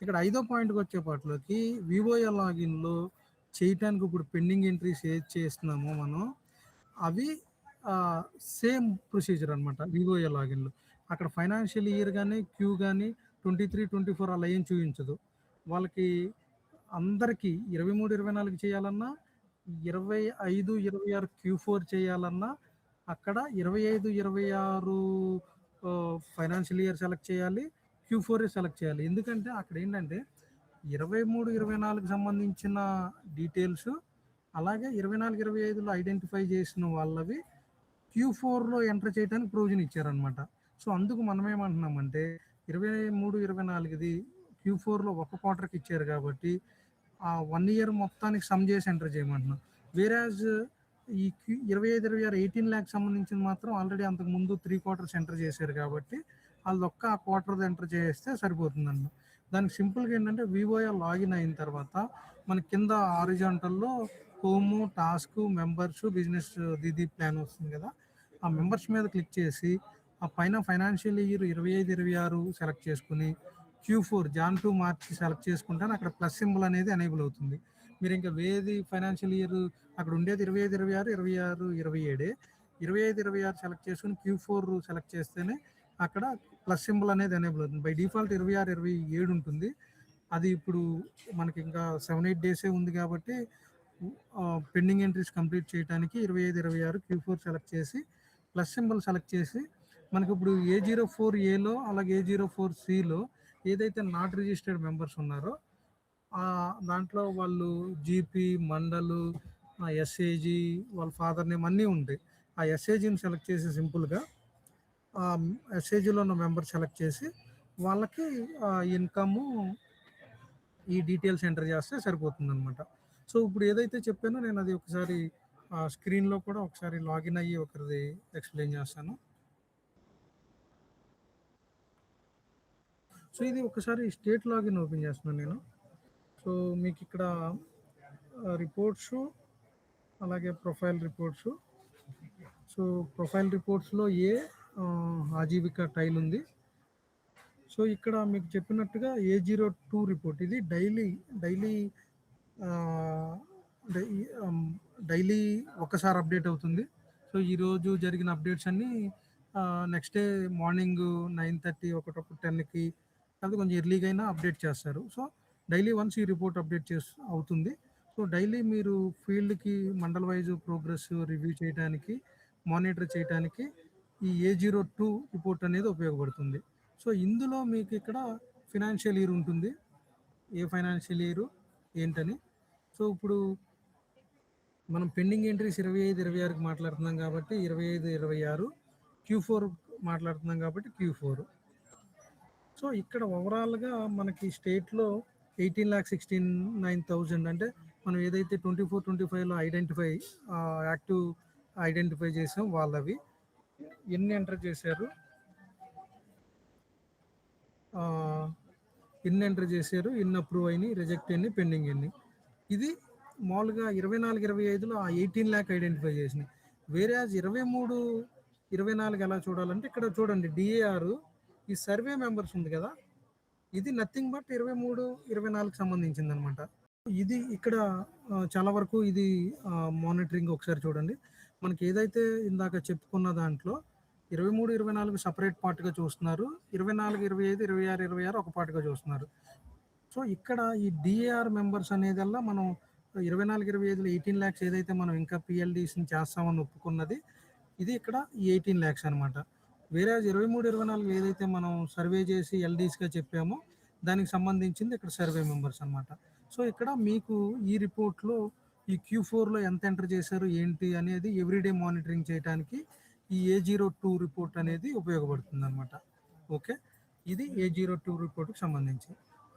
ఇక్కడ ఐదో పాయింట్‌కి వచ్చేపాట్లోకి VOA లాగిన్‌లో చేయటానికి ఇప్పుడు పెండింగ్ ఎంట్రీస్ ఏది చేస్తున్నామో మనం అవి సేమ్ ప్రొసీజర్ అనమాట VOA లాగిన్‌లో. అక్కడ ఫైనాన్షియల్ ఇయర్ గానీ, క్యూ గానీ 23, 24 అలా ఏం చూయించదు. వాళ్ళకి అందరికీ 23, 24 చేయాలన్నా, 25, 26 Q4 చేయాలన్నా అక్కడ 25, 26 ఫైనాన్షియల్ ఇయర్ సెలెక్ట్ చేయాలి. Q4 సెలెక్ట్ చేయాలి. ఎందుకంటే అక్కడేంటంటే 23, 24కి సంబంధించిన డీటెయిల్స్ అలాగే 24, 25లో ఐడెంటిఫై చేసిన వాళ్ళవి Q4లో ఎంటర్ చేయడానికి ప్రొవిజన్ ఇచ్చారనమాట. సో, అందుకు మనమేమంటున్నామంటే 23, 24ది Q4లో ఒక క్వార్టర్‌కి ఇచ్చారు కాబట్టి ఆ 1 ఇయర్ మొత్తానికి సమ్ చేసి ఎంటర్ చేయమంటున్నాం. వేరాజ్ ఈ 25, 26 18,00,000 సంబంధించింది మాత్రం ఆల్రెడీ అంతకుముందు 3 క్వార్టర్స్ ఎంటర్ చేశారు కాబట్టి ఆళ్ళదొక్క ఆ క్వార్టర్‌ది ఎంటర్ చేస్తే సరిపోతుందండి. దానికి సింపుల్‌గా ఏంటంటే VOA లాగిన్ అయిన తర్వాత మన కింద హారిజాంటల్‌లో home, టాస్కు, members, business Didi plan వస్తుంది కదా! ఆ మెంబర్స్ మీద క్లిక్ చేసి ఆ పైన ఫైనాన్షియల్ ఇయర్ 25, 26 సెలెక్ట్ చేసుకొని Q4 Jan to March select చేసుకుంటే అక్కడ ప్లస్ సింబల్ అనేది ఎనేబుల్ అవుతుంది. మీరు ఇంకా వేది ఫైనాన్షియల్ ఇయర్ అక్కడ ఉండేది 25, 26, 26, 27 25, 26 సెలెక్ట్ చేసుకొని Q4 సెలెక్ట్ చేస్తేనే అక్కడ ప్లస్ సింబల్ అనేది ఎనేబుల్ అవుతుంది. బై డిఫాల్ట్ 26, 27 ఉంటుంది. అది ఇప్పుడు మనకి ఇంకా 7-8 డేసే ఉంది కాబట్టి పెండింగ్ ఎంట్రీస్ కంప్లీట్ చేయడానికి 25, 26 Q4 సెలెక్ట్ చేసి ప్లస్ సింబల్ సెలెక్ట్ చేసి మనకి ఇప్పుడు A04Aలో అలాగే A04Cలో ఏదైతే నాట్ రిజిస్టర్డ్ మెంబర్స్ ఉన్నారో దాంట్లో వాళ్ళు జీపీ, మండలు, ఎస్ఏజీ, వాళ్ళ ఫాదర్ నేమ్ అన్నీ ఉంటాయి. ఆ ఎస్ఏజీని సెలెక్ట్ చేసి సింపుల్గా ఎస్ఏజీలో ఉన్న మెంబర్ సెలెక్ట్ చేసి వాళ్ళకి ఇన్కము ఈ డీటెయిల్స్ ఎంటర్ చేస్తే సరిపోతుందనమాట. సో ఇప్పుడు ఏదైతే చెప్పానో నేను అది ఒకసారి స్క్రీన్లో కూడా ఒకసారి లాగిన్ అయ్యి ఒకరిది ఎక్స్ప్లెయిన్ చేస్తాను. సో ఇది ఒకసారి స్టేట్ లాగిన్ ఓపెన్ చేస్తున్నాను నేను. సో మీకు ఇక్కడ రిపోర్ట్స్ అలాగే ప్రొఫైల్ రిపోర్ట్స్. సో ప్రొఫైల్ రిపోర్ట్స్లో ఆజీవిక టైల్ ఉంది. సో ఇక్కడ మీకు చెప్పినట్టుగా A02 రిపోర్ట్ ఇది డైలీ ఒకసారి అప్డేట్ అవుతుంది. సో ఈరోజు జరిగిన అప్డేట్స్ అన్నీ నెక్స్ట్ డే మార్నింగ్ 9:30 ఒకటప్పుడు 10కి అది కొంచెం ఎర్లీగా అయినా అప్డేట్ చేస్తారు. సో డైలీ వన్స్ ఈ రిపోర్ట్ అప్డేట్ అవుతుంది. సో డైలీ మీరు ఫీల్డ్కి మండల్ వైజ్ ప్రోగ్రెస్ రివ్యూ చేయడానికి మానిటర్ చేయడానికి ఈ A02 రిపోర్ట్ అనేది ఉపయోగపడుతుంది. సో ఇందులో మీకు ఇక్కడ ఫైనాన్షియల్ ఇయర్ ఉంటుంది, ఏ ఫైనాన్షియల్ ఇయర్ ఏంటని. సో ఇప్పుడు మనం పెండింగ్ ఎంట్రీస్ 25, 26కి మాట్లాడుతున్నాం కాబట్టి 25, 26 Q4 మాట్లాడుతున్నాం కాబట్టి Q4. సో ఇక్కడ ఓవరాల్గా మనకి స్టేట్లో 18,69,000 అంటే మనం ఏదైతే 24, 25లో యాక్టివ్ ఐడెంటిఫై చేసాం వాళ్ళవి ఎన్ని ఎంటర్ చేశారు, ఎన్ని అప్రూవ్ అయినాయి, రిజెక్ట్ ఎన్ని, పెండింగ్ ఎన్ని. ఇది మామూలుగా 24, 25లో 18 lakh ఐడెంటిఫై చేసినాయి. వేరే 23, 24 ఎలా చూడాలంటే ఇక్కడ చూడండి డిఏఆర్ ఈ సర్వే మెంబర్స్ ఉంది కదా, ఇది నథింగ్ బట్ 23, 24కి సంబంధించింది అనమాట. ఇది ఇక్కడ చాలా వరకు ఇది మానిటరింగ్ ఒకసారి చూడండి. మనకి ఏదైతే ఇందాక చెప్పుకున్న దాంట్లో 23, 24 సపరేట్ పార్ట్గా చూస్తున్నారు, 24, 25, 26, 26 ఒక పార్ట్గా చూస్తున్నారు. సో ఇక్కడ ఈ డిఏఆర్ మెంబర్స్ అనేదల్లా మనం 24, 25లో 18 lakhs ఏదైతే మనం ఇంకా పిఎల్డీస్ని చేస్తామని ఒప్పుకున్నది ఇది ఇక్కడ 18 lakhs అనమాట. వేరే 23, 24 ఏదైతే మనం సర్వే చేసి ఎల్డీస్గా చెప్పామో దానికి సంబంధించింది ఇక్కడ సర్వే మెంబర్స్ అనమాట. సో ఇక్కడ మీకు ఈ రిపోర్ట్లో ఈ Q4లో ఎంత ఎంటర్ చేశారు ఏంటి అనేది ఎవ్రీడే మానిటరింగ్ చేయడానికి ఈ A02 రిపోర్ట్ అనేది ఉపయోగపడుతుంది అనమాట. ఓకే, ఇది A02 రిపోర్ట్కి సంబంధించి.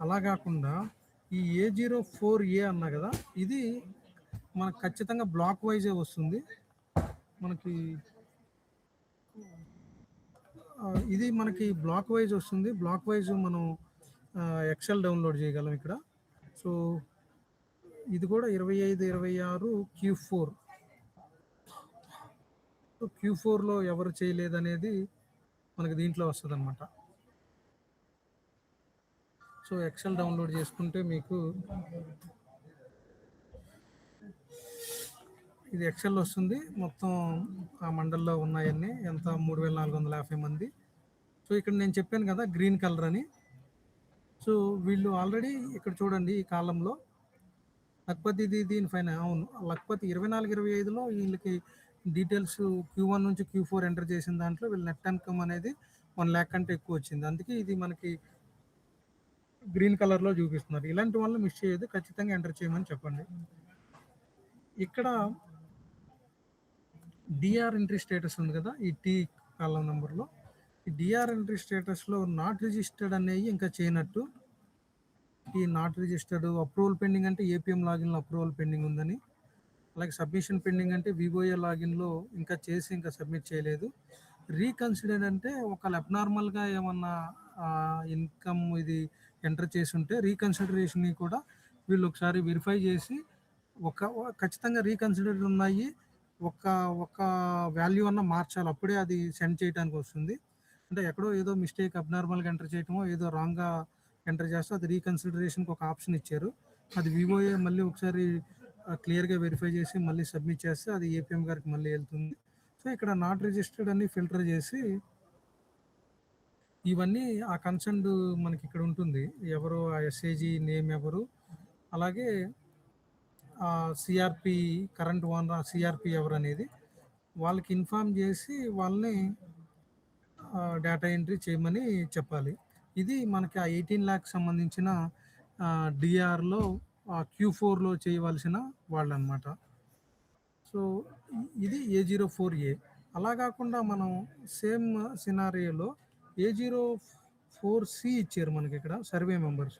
అలా కాకుండా ఈ A04A అన్నా కదా, ఇది మనకు ఖచ్చితంగా బ్లాక్ వైజే వస్తుంది. మనకి ఇది మనకి బ్లాక్ వైజ్ వస్తుంది. బ్లాక్ వైజ్ మనం ఎక్సెల్ డౌన్లోడ్ చేయగలం ఇక్కడ. సో ఇది కూడా 25, 26 Q4. సో Q4లో ఎవరు చేయలేదనేది మనకి దీంట్లో వస్తుంది అనమాట. సో ఎక్సెల్ డౌన్లోడ్ చేసుకుంటే మీకు ఇది ఎక్సెల్ వస్తుంది. మొత్తం ఆ మండల్లో ఉన్నాయన్నీ ఎంత 3,450 మంది. సో ఇక్కడ నేను చెప్పాను కదా గ్రీన్ కలర్ అని. సో వీళ్ళు ఆల్రెడీ ఇక్కడ చూడండి ఈ కాలంలో లక్పతి దీని పైన అవును లక్పతి 24, 25లో వీళ్ళకి డీటెయిల్స్ Q1 నుంచి Q4 ఎంటర్ చేసిన దాంట్లో వీళ్ళ నెట్ ఇన్కమ్ అనేది 1 lakh కంటే ఎక్కువ వచ్చింది. అందుకే ఇది మనకి గ్రీన్ కలర్లో చూపిస్తున్నారు. ఇలాంటి వాళ్ళు మిస్ చేయదు, ఖచ్చితంగా ఎంటర్ చేయమని చెప్పండి. ఇక్కడ డిఆర్ ఎంట్రీ స్టేటస్ ఉంది కదా ఈ టీ కాలం నెంబర్లో, ఈ డిఆర్ ఎంట్రీ స్టేటస్లో నాట్ రిజిస్టర్డ్ అనేవి ఇంకా చేయనట్టు. ఈ నాట్ రిజిస్టర్డ్ అప్రూవల్ పెండింగ్ అంటే ఏపీఎం లాగిన్లో అప్రూవల్ పెండింగ్ ఉందని, అలాగే సబ్మిషన్ పెండింగ్ అంటే వివోఏ లాగిన్లో ఇంకా చేసి ఇంకా సబ్మిట్ చేయలేదు. రీకన్సిడర్ అంటే ఒక అబ్నార్మల్గా ఏమన్నా ఇన్కమ్ ఇది ఎంటర్ చేసి ఉంటే రీకన్సిడరేషన్ కూడా వీళ్ళు ఒకసారి వెరిఫై చేసి ఖచ్చితంగా రీకన్సిడర్ ఉన్నాయి ఒక వాల్యూ అన్న మార్చాలి, అప్పుడే అది సెండ్ చేయడానికి వస్తుంది. అంటే ఎక్కడో ఏదో మిస్టేక్ అబ్నార్మల్గా ఎంటర్ చేయటమో ఏదో రాంగ్గా ఎంటర్ చేస్తే అది రీకన్సిడరేషన్కి ఒక ఆప్షన్ ఇచ్చారు. అది వివోఏ మళ్ళీ ఒకసారి క్లియర్గా వెరిఫై చేసి మళ్ళీ సబ్మిట్ చేస్తే అది ఏపీఎం గారికి మళ్ళీ వెళ్తుంది. సో ఇక్కడ నాట్ రిజిస్టర్డ్ అని ఫిల్టర్ చేసి ఇవన్నీ ఆ కన్సర్న్డ్ మనకి ఇక్కడ ఉంటుంది. ఎవరు ఆ ఎస్ఏజీ నేమ్ ఎవరు, అలాగే సిఆర్పి కరెంట్ ఓనర్ సిఆర్పి ఎవరు అనేది వాళ్ళకి ఇన్ఫార్మ్ చేసి వాళ్ళని డేటా ఎంట్రీ చేయమని చెప్పాలి. ఇది మనకి ఆ 18,00,000 సంబంధించిన డిఆర్లో Q4లో చేయవలసిన వాళ్ళనమాట. సో ఇది A04A. అలా కాకుండా మనం సేమ్ సినారియోలో A04C ఇచ్చారు మనకి ఇక్కడ సర్వే మెంబర్స్.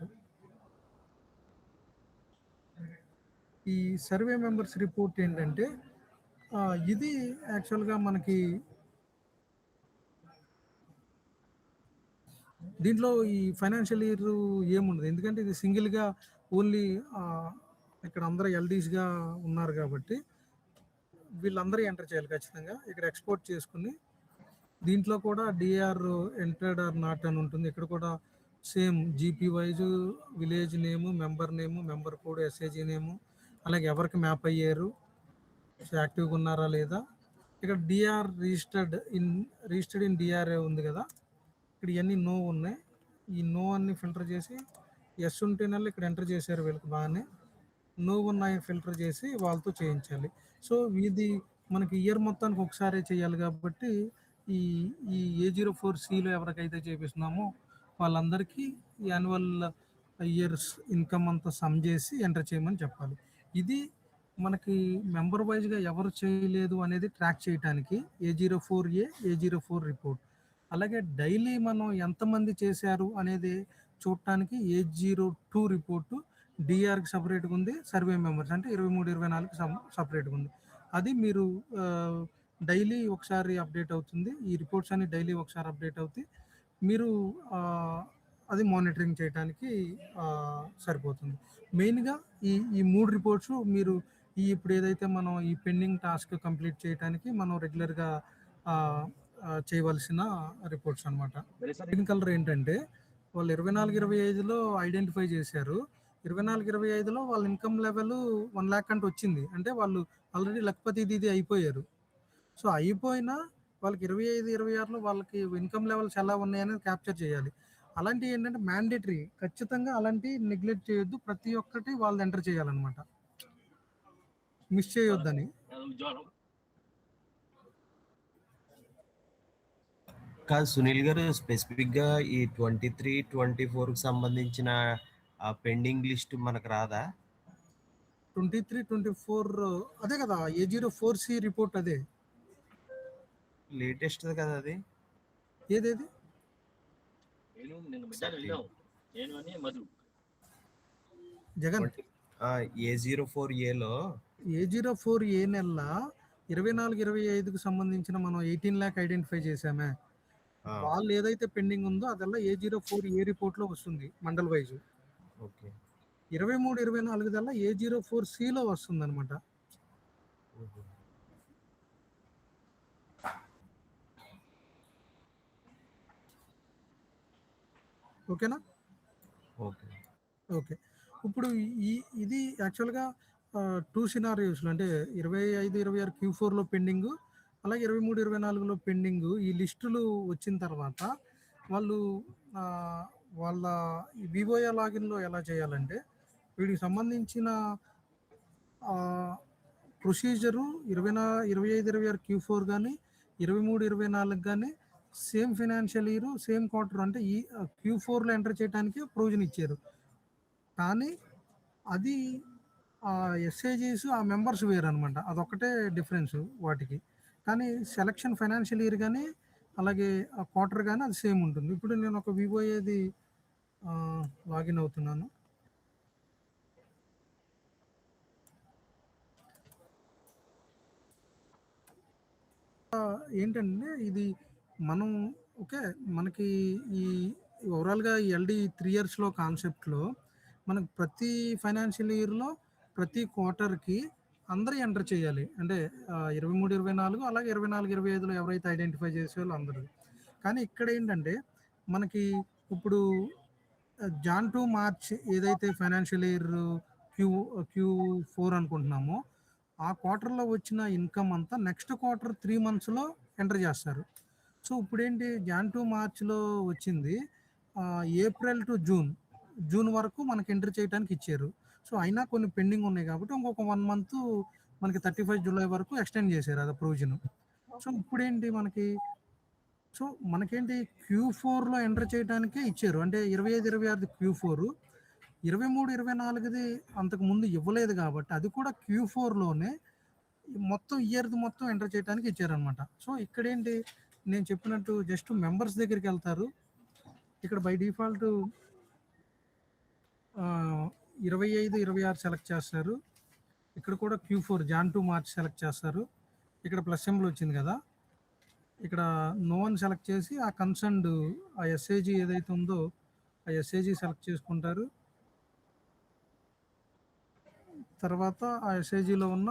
ఈ సర్వే మెంబర్స్ రిపోర్ట్ ఏంటంటే ఇది యాక్చువల్గా మనకి దీంట్లో ఈ ఫైనాన్షియల్ ఇయర్ ఏముండదు, ఎందుకంటే ఇది సింగిల్గా ఓన్లీ ఇక్కడ అందరూ ఎల్డీస్గా ఉన్నారు కాబట్టి వీళ్ళందరూ ఎంటర్ చేయాలి ఖచ్చితంగా. ఇక్కడ ఎక్స్పోర్ట్ చేసుకుని దీంట్లో కూడా డిఆర్ ఎంటర్డ్ ఆర్ నాట్ అని ఉంటుంది. ఇక్కడ కూడా same GP wise village name, member name, member code, SAG name, అలాగే ఎవరికి మ్యాప్ అయ్యారు, యాక్టివ్గా ఉన్నారా లేదా. ఇక్కడ డిఆర్ రిజిస్టర్డ్ ఇన్ డిఆర్ఏ ఉంది కదా, ఇక్కడ ఇవన్నీ నో ఉన్నాయి. ఈ నో అన్ని ఫిల్టర్ చేసి ఎస్ ఉంటేనల్లా ఇక్కడ ఎంటర్ చేశారు వీళ్ళకి బాగానే, నో ఉన్నాయి ఫిల్టర్ చేసి వాళ్ళతో చేయించాలి. సో ఇది మనకి ఇయర్ మొత్తానికి ఒకసారి చేయాలి కాబట్టి ఈ ఈ A04Cలో ఎవరికైతే చేపిస్తున్నామో వాళ్ళందరికీ యాన్యువల్ ఇయర్స్ ఇన్కమ్ అంతా సమ్ చేసి ఎంటర్ చేయమని చెప్పాలి. ఇది మనకి మెంబర్ వైజ్గా ఎవరు చేయలేదు అనేది ట్రాక్ చేయడానికి A04A, A04 రిపోర్ట్. అలాగే డైలీ మనం ఎంతమంది చేశారు అనేది చూడటానికి A02 రిపోర్టు డిఆర్కి సపరేట్గా ఉంది, సర్వే మెంబర్స్ అంటే 23, 24 సపరేట్గా ఉంది. అది మీరు డైలీ ఒకసారి అప్డేట్ అవుతుంది. ఈ రిపోర్ట్స్ అన్ని డైలీ ఒకసారి అప్డేట్ అవుతాయి. మీరు అది మానిటరింగ్ చేయడానికి సరిపోతుంది. మెయిన్గా ఈ 3 రిపోర్ట్స్ మీరు ఇప్పుడు ఏదైతే మనం ఈ పెండింగ్ టాస్క్ కంప్లీట్ చేయడానికి మనం రెగ్యులర్గా చేయవలసిన రిపోర్ట్స్ అనమాట. గ్రీన్ కలర్ ఏంటంటే వాళ్ళు 24, 25లో ఐడెంటిఫై చేశారు. 24, 25లో వాళ్ళ ఇన్కమ్ లెవెల్ 1 lakh అంటే వచ్చింది, అంటే వాళ్ళు ఆల్రెడీ లక్పతి ఇది అయిపోయారు. సో అయిపోయినా వాళ్ళకి 25, 26లో వాళ్ళకి ఇన్కమ్ లెవెల్స్ ఎలా ఉన్నాయనేది క్యాప్చర్ చేయాలి. అలాంటివి ఏంటంటే మ్యాండేటరీ, ఖచ్చితంగా అలాంటి నెగ్లెక్ట్ చేయొద్దు, ప్రతి ఒక్కటి వాళ్ళు ఎంటర్ చేయాలన్నమాట, మిస్ చేయొద్దని. కాదు సునీల్ గారు, స్పెసిఫిక్గా ఈ 23, 24కి సంబంధించిన పెండింగ్ లిస్ట్ మనకు రాదా? 23, 24 అదే కదా A04C రిపోర్ట్, అదే లేటెస్ట్ కదా అది. ఏదేది జగన్ A04Aలో A04A నెల 24, 25కి సంబంధించిన మనం 18 lakh ఐడెంటిఫై చేసామే, వాళ్ళు ఏదైతే పెండింగ్ ఉందో అదల్లా A04A రిపోర్ట్లో వస్తుంది మండల్ వైజ్. ఓకే. 23, 24 దల్లా A04Cలో వస్తుంది అనమాట. ఓకేనా? ఓకే. ఇప్పుడు ఇది యాక్చువల్గా 2 సినారియోస్లో, అంటే 25, 26 Q4లో పెండింగు, అలాగే 23, 24లో పెండింగు. ఈ లిస్టులు వచ్చిన తర్వాత వాళ్ళు వాళ్ళ వివోఏ లాగిన్లో ఎలా చేయాలంటే వీటికి సంబంధించిన ప్రొసీజరు 25, 26 Q4 కానీ 23, 24 కానీ same financial year same quarter, అంటే ఈ Q4లో ఎంటర్ చేయడానికి ప్రొవిజన్ ఇచ్చారు. కానీ అది ఎస్ఏజీస్ ఆ మెంబర్స్ వేరు అనమాట, అదొక్కటే డిఫరెన్స్ వాటికి. కానీ సెలక్షన్ ఫైనాన్షియల్ ఇయర్ కానీ అలాగే క్వార్టర్ కానీ అది సేమ్ ఉంటుంది. ఇప్పుడు నేను ఒక వివోఏది లాగిన్ అవుతున్నాను. ఏంటంటే ఇది మనం ఓకే, మనకి ఈ ఓవరాల్గా ఈ ఎల్డి 3 yearsలో కాన్సెప్ట్లో మనకు ప్రతి ఫైనాన్షియల్ ఇయర్లో ప్రతి క్వార్టర్కి అందరూ ఎంటర్ చేయాలి, అంటే 23, 24 అలాగే 24, 25లో ఎవరైతే ఐడెంటిఫై చేసేవాళ్ళు అందరూ. కానీ ఇక్కడ ఏంటంటే మనకి ఇప్పుడు జాన్ టు మార్చ్ ఏదైతే ఫైనాన్షియల్ ఇయర్ Q4 అనుకుంటున్నామో ఆ క్వార్టర్లో వచ్చిన ఇన్కమ్ అంతా నెక్స్ట్ క్వార్టర్ 3 monthsలో ఎంటర్ చేస్తారు. సో ఇప్పుడేంటి జాన్ టు మార్చ్‌లో వచ్చింది. ఏప్రిల్ టు జూన్ వరకు మనకి ఎంటర్ చేయడానికి ఇచ్చారు. సో అయినా కొన్ని పెండింగ్ ఉన్నాయి కాబట్టి ఇంకొక 1 మంతు మనకి 31 జులై వరకు ఎక్స్‌టెండ్ చేశారు అది ప్రొవిజన్. సో ఇప్పుడేంటి మనకేంటి Q4లో ఎంటర్ చేయడానికే ఇచ్చారు. అంటే 25, 26ది Q4, 23, 24ది అంతకుముందు ఇవ్వలేదు కాబట్టి అది కూడా Q4లోనే మొత్తం ఇయర్‌ది మొత్తం ఎంటర్ చేయడానికి ఇచ్చారనమాట. సో ఇక్కడేంటి నేను చెప్పినట్టు జస్ట్ మెంబర్స్ దగ్గరికెళ్తారు. ఇక్కడ బై డిఫాల్ట్ 25, 26 సెలెక్ట్ చేస్తారు. ఇక్కడ కూడా Q4 Jan to March select చేస్తారు. ఇక్కడ ప్లస్ సింబల్ వచ్చింది కదా! ఇక్కడ నో అని సెలెక్ట్ చేసి ఆ కన్సర్న్డ్ ఆ ఎస్ఏజీ ఏదైతే ఉందో ఆ ఎస్ఏజీ సెలెక్ట్ చేసుకుంటారు. తర్వాత ఆ ఎస్ఏజీలో ఉన్న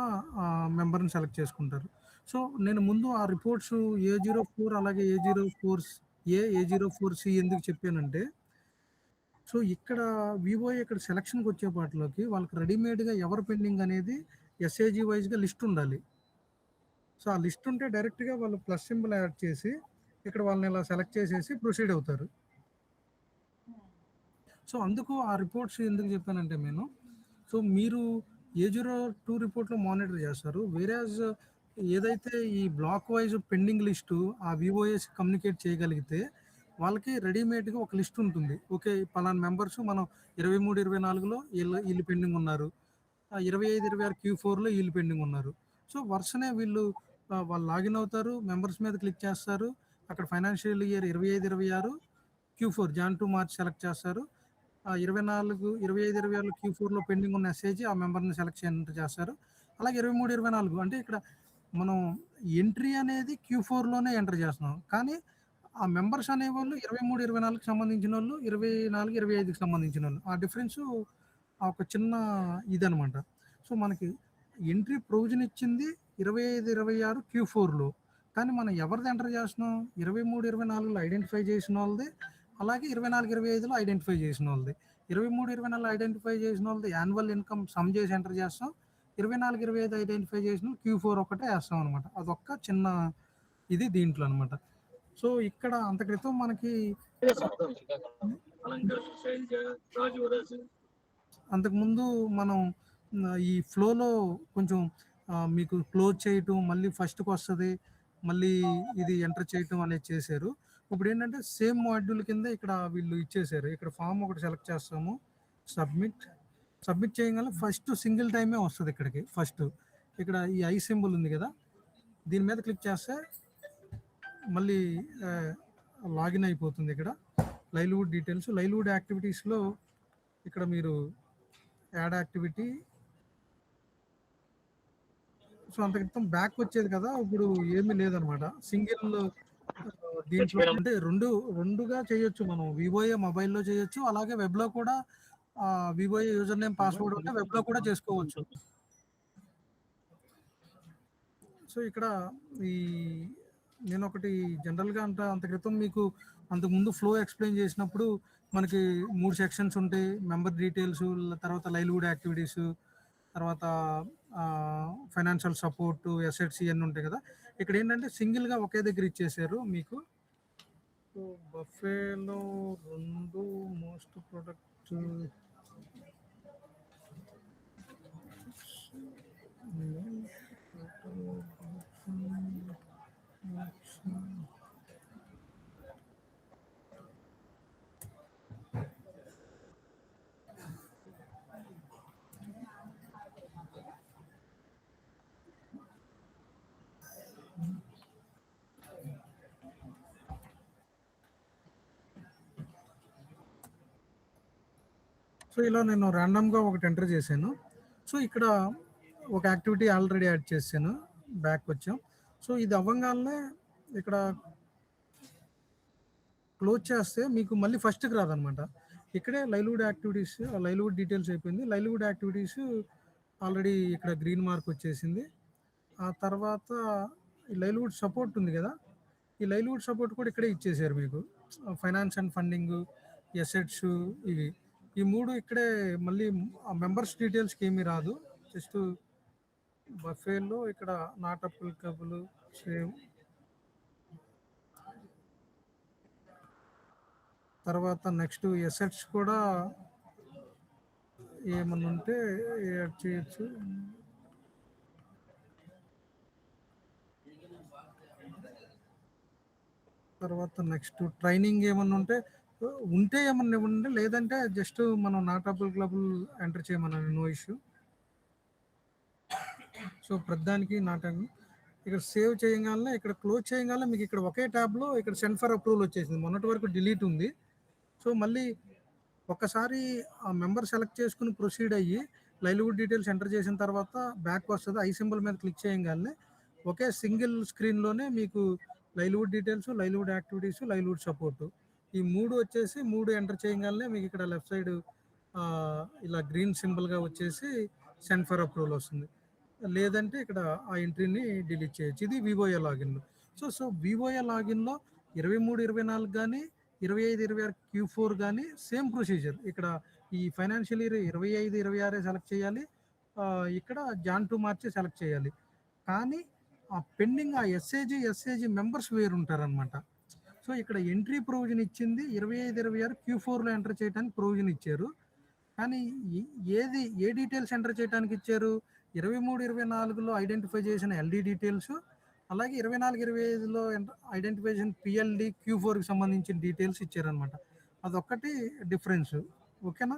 మెంబర్ని సెలెక్ట్ చేసుకుంటారు. సో నేను ముందు ఆ రిపోర్ట్స్ A04 అలాగే A04C ఎందుకు చెప్పానంటే, సో ఇక్కడ వివోఏ ఇక్కడ సెలక్షన్‌కి వచ్చేపాటిలోకి వాళ్ళకి రెడీమేడ్‌గా ఎవరు పెండింగ్ అనేది ఎస్ఏజీ వైస్‌గా లిస్ట్ ఉండాలి. సో ఆ లిస్ట్ ఉంటే డైరెక్ట్‌గా వాళ్ళు ప్లస్ సింబల్ యాడ్ చేసి ఇక్కడ వాళ్ళని ఇలా సెలెక్ట్ చేసేసి ప్రొసీడ్ అవుతారు. సో అందుకు ఆ రిపోర్ట్స్ ఎందుకు చెప్పానంటే సో మీరు A02 రిపోర్ట్‌లో మానిటర్ చేస్తారు. వేరాజ్ ఏదైతే ఈ బ్లాక్ వైస్ పెండింగ్ లిస్టు ఆ వివోఏస్ కమ్యూనికేట్ చేయగలిగితే వాళ్ళకి రెడీమేడ్‌గా ఒక లిస్ట్ ఉంటుంది. ఓకే. పలానా మెంబర్స్ మనం 23, 24లో ఈళ్ళు పెండింగ్ ఉన్నారు. 25, 26 Q4లో ఈళ్ళు పెండింగ్ ఉన్నారు. సో వరుసనే వాళ్ళు లాగిన్ అవుతారు. మెంబర్స్ మీద క్లిక్ చేస్తారు. అక్కడ financial year 25, 26 Q4 Jan to March select చేస్తారు. 24, 25, 26లో Q4లో పెండింగ్ ఉన్న ఎస్ఏజీ ఆ మెంబర్‌ని ఎంటర్ చేస్తారు. అలాగే 23, 24 అంటే ఇక్కడ మనం ఎంట్రీ అనేది Q4లోనే ఎంటర్ చేస్తున్నాం. కానీ ఆ మెంబర్స్ అనేవాళ్ళు 23, 24కి సంబంధించినోళ్ళు, 24, 25కి సంబంధించినోళ్ళు. ఆ డిఫరెన్సు ఒక చిన్న ఇదనమాట. సో మనకి ఎంట్రీ ప్రొవిజన్ ఇచ్చింది 25, 26 Q4లో. కానీ మనం ఎవరిది ఎంటర్ చేస్తున్నాం 23, 24లో ఐడెంటిఫై చేసినోళ్ళది. అలాగే 24, 25లో ఐడెంటిఫై చేసినోళ్ళది. 23, 24లో ఐడెంటిఫై చేసినోళ్ళది యాన్యువల్ ఇన్‌కమ్ సమ్ చేసి ఎంటర్ చేస్తాం. 24, 25 ఐడెంటిఫై చేసిన Q4 ఒక్కటే ఏస్తాం అనమాట. అదొక్క చిన్న ఇది దీంట్లో అనమాట. సో ఇక్కడ అంత క్రితం మనకి అంతకుముందు మనం ఈ ఫ్లోలో కొంచెం మీకు క్లోజ్ చేయటం, మళ్ళీ ఫస్ట్‌కొస్తది. మళ్ళీ ఇది ఎంటర్ చేయటం అనేది చేశారు. ఇప్పుడేంటంటే సేమ్ మాడ్యూల్ కింద ఇక్కడ వీళ్ళు ఇచ్చేశారు. ఇక్కడ ఫార్మ్ ఒకటి సెలెక్ట్ చేస్తాము. సబ్మిట్ చేయంగానే ఫస్ట్ సింగిల్ టైమే వస్తది ఇక్కడికి ఫస్ట్. ఇక్కడ ఈ ఐ సింబల్ ఉంది కదా! దీని మీద క్లిక్ చేస్తే మళ్ళీ లాగిన్ అయిపోతుంది ఇక్కడ. లైవ్లీవుడ్ డీటెయిల్స్, లైవ్లీవుడ్ యాక్టివిటీస్‌లో ఇక్కడ మీరు యాడ్ యాక్టివిటీ. సో అంత క్రితం బ్యాక్ వచ్చేది కదా! ఇప్పుడు ఏమీ లేదనమాట. సింగిల్ దీంట్లో అంటే రెండుగా చేయొచ్చు మనం. వివోఏ మొబైల్‌లో చేయొచ్చు. అలాగే వెబ్‌లో కూడా వివోఏ యూజర్ నేమ్, పాస్వర్డ్ ఉంటే వెబ్‌లో కూడా చేసుకోవచ్చు. సో ఇక్కడ నేనొకటి జనరల్‌గా అంత క్రితం మీకు అంతకుముందు ఫ్లో ఎక్స్‌ప్లెయిన్ చేసినప్పుడు మనకి 3 సెక్షన్స్ ఉంటాయి. మెంబర్ డీటెయిల్స్, తర్వాత లైవ్లీవుడ్ యాక్టివిటీస్, తర్వాత ఫైనాన్షియల్ సపోర్ట్, అసెట్స్ ఇయన్నీ ఉంటాయి కదా! ఇక్కడేంటంటే సింగిల్‌గా ఒకే దగ్గర ఇచ్చేశారు మీకు. సో బఫేలో 2 మోస్ట్ ప్రొడక్ట్ సో ఇలా నేను ర్యాండమ్‌గా ఒకటి ఎంటర్ చేశాను. సో ఇక్కడ ఒక యాక్టివిటీ ఆల్రెడీ యాడ్ చేశాను. బ్యాక్ వచ్చాం. సో ఇది అవ్వంగాల్నే ఇక్కడ క్లోజ్ చేస్తే మీకు మళ్ళీ ఫస్ట్‌కి రాదనమాట. ఇక్కడే లైవ్లీవుడ్ యాక్టివిటీస్, లైవ్లీవుడ్ డీటెయిల్స్ అయిపోయింది. లైవ్లీవుడ్ యాక్టివిటీస్ ఆల్రెడీ ఇక్కడ గ్రీన్ మార్క్ వచ్చేసింది. ఆ తర్వాత ఈ లైవ్లీవుడ్ సపోర్ట్ ఉంది కదా! ఈ లైవ్లీవుడ్ సపోర్ట్ కూడా ఇక్కడే ఇచ్చేసారు మీకు. ఫైనాన్స్ అండ్ ఫండింగు, అసెట్స్ ఇవి. ఈ 3 ఇక్కడే మళ్ళీ మెంబర్స్ డీటెయిల్స్‌కి ఏమీ రాదు. జస్ట్ బఫేలో ఇక్కడ నాట్ అప్లికబుల్ సేమ్. తర్వాత నెక్స్ట్ ఎసెట్స్ కూడా ఏమన్నా ఉంటే యాడ్ చేయొచ్చు. తర్వాత నెక్స్ట్ ట్రైనింగ్ ఏమన్నా ఉంటే ఏమన్నా ఇవ్వండి, లేదంటే జస్ట్ మనం నాట్ అప్లికబుల్ ఎంటర్ చేయమన్నాను, నో ఇష్యూ. సో ప్రతిదానికి నాటండి. ఇక్కడ సేవ్ చేయగానే, ఇక్కడ క్లోజ్ చేయగానే మీకు ఇక్కడ ఒకే ట్యాబ్లో ఇక్కడ సెండ్ ఫర్ అప్రూవల్ వచ్చేసింది. మొన్నటి వరకు డిలీట్ ఉంది. సో మళ్ళీ ఒక్కసారి ఆ మెంబర్ సెలెక్ట్ చేసుకుని ప్రొసీడ్ అయ్యి లైవ్లీవుడ్ డీటెయిల్స్ ఎంటర్ చేసిన తర్వాత బ్యాక్ వస్తుంది. ఐ సింబల్ మీద క్లిక్ చేయగానే ఒకే సింగిల్ స్క్రీన్లోనే మీకు livelihood details, livelihood activities, livelihood support, ఈ 3 వచ్చేసి 3 ఎంటర్ చేయగానే మీకు ఇక్కడ లెఫ్ట్ సైడ్ ఇలా గ్రీన్ సింబల్గా వచ్చేసి సెండ్ ఫర్ అప్రూవల్ వస్తుంది. లేదంటే ఇక్కడ ఆ ఎంట్రీని డిలీట్ చేయొచ్చు. ఇది వివోఏ లాగిన్లో. సో వివోఏ లాగిన్లో 23, 24 కానీ 25, 26 Q4 కానీ సేమ్ ప్రొసీజర్. ఇక్కడ ఈ ఫైనాన్షియల్ ఇయర్ 25, 26 సెలెక్ట్ చేయాలి. ఇక్కడ జాన్ టు మార్చి సెలెక్ట్ చేయాలి. కానీ ఆ పెండింగ్ ఆ ఎస్ఏజీ మెంబర్స్ వేరు ఉంటారనమాట. సో ఇక్కడ ఎంట్రీ ప్రొవిజన్ ఇచ్చింది 25, 26 Q4లో ఎంటర్ చేయడానికి ప్రొవిజన్ ఇచ్చారు. కానీ ఏ డీటెయిల్స్ ఎంటర్ చేయడానికి ఇచ్చారు? 23, 24లో ఐడెంటిఫై చేసిన ఎల్డి డీటెయిల్స్, అలాగే 24, 25లో ఐడెంటిఫై చేసిన పిఎల్డి Q4కి సంబంధించిన డీటెయిల్స్ ఇచ్చారనమాట. అదొక్కటి డిఫరెన్స్. ఓకేనా?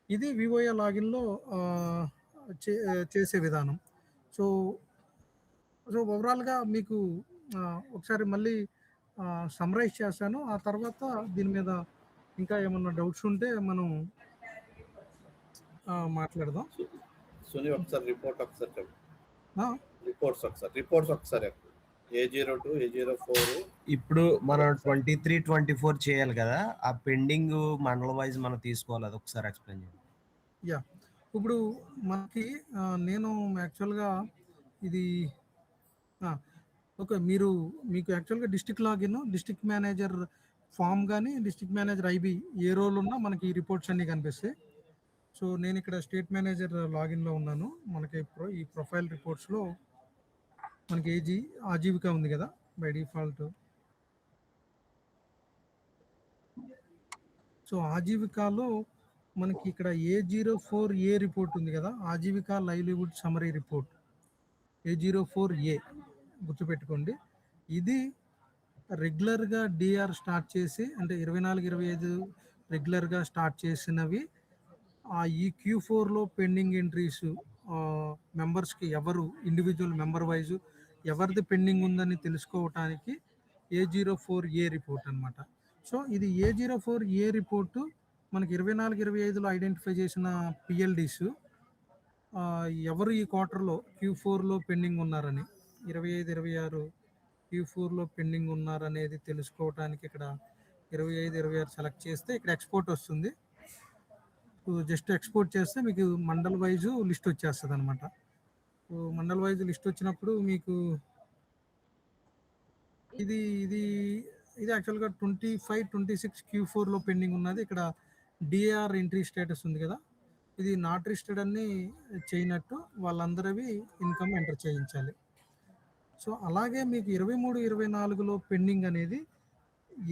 ఇది వివోఏ లాగిన్లో చేసే విధానం. సో ఓవరాల్గా మీకు ఒకసారి మళ్ళీ సమ్మరైజ్ చేస్తాను. ఆ తర్వాత దీని మీద ఇంకా ఏమన్నా డౌట్స్ ఉంటే మనం మాట్లాడదాం. సునీ ఒకసారి రిపోర్ట్స్ ఒకసారి A02, A04 ఇప్పుడు మనం 23, 24 చేయాలి కదా, ఆ పెండింగ్ మండల వైజ్ మనం తీసుకోవాలి, అది ఒకసారి ఎక్స్ప్లెయిన్ చేయండి. యా, ఇప్పుడు మనకి నేను యాక్చువల్గా ఇది ఓకే, మీకు యాక్చువల్గా district login, district manager form కానీ డిస్ట్రిక్ట్ మేనేజర్ ఐబీ ఏ రోల్ ఉన్నా మనకి ఈ రిపోర్ట్స్ అన్నీ కనిపిస్తాయి. సో నేను ఇక్కడ స్టేట్ మేనేజర్ లాగిన్లో ఉన్నాను. మనకి ఈ ప్రొఫైల్ రిపోర్ట్స్లో మనకి ఆజీవిక ఉంది కదా బై డిఫాల్ట్. సో ఆజీవికాలో మనకి ఇక్కడ A04A రిపోర్ట్ ఉంది కదా, Aajeevika livelihood summary report A04A గుర్తుపెట్టుకోండి. ఇది రెగ్యులర్గా డిఆర్ స్టార్ట్ చేసి, అంటే 24, 25 రెగ్యులర్గా స్టార్ట్ చేసినవి. ఈ Q4లో పెండింగ్ ఎంట్రీస్ మెంబర్స్కి ఎవరు ఇండివిజువల్ మెంబర్ వైజు ఎవరిది పెండింగ్ ఉందని తెలుసుకోవటానికి A04A రిపోర్ట్ అనమాట. సో ఇది A04A రిపోర్టు మనకి 24, 25లో ఐడెంటిఫై చేసిన పిఎల్డీస్ ఎవరు ఈ క్వార్టర్లో Q4లో పెండింగ్ ఉన్నారని, 25, 26 Q4లో పెండింగ్ ఉన్నారనేది తెలుసుకోవటానికి ఇక్కడ 25, 26 సెలెక్ట్ చేస్తే ఇక్కడ ఎక్స్పోర్ట్ వస్తుంది. జస్ట్ ఎక్స్పోర్ట్ చేస్తే మీకు మండల్ వైజు లిస్ట్ వచ్చేస్తుంది అనమాట. మండల్ వైజ్ లిస్ట్ వచ్చినప్పుడు మీకు ఇది యాక్చువల్గా 25, 26 Q4లో పెండింగ్ ఉన్నది. ఇక్కడ డిఆర్ ఎంట్రీ స్టేటస్ ఉంది కదా, ఇది నాట్ రిజిస్టర్డ్ అని చేయనట్టు వాళ్ళందరివి ఇన్కమ్ ఎంటర్ చేయించాలి. సో అలాగే మీకు 23, 24లో పెండింగ్ అనేది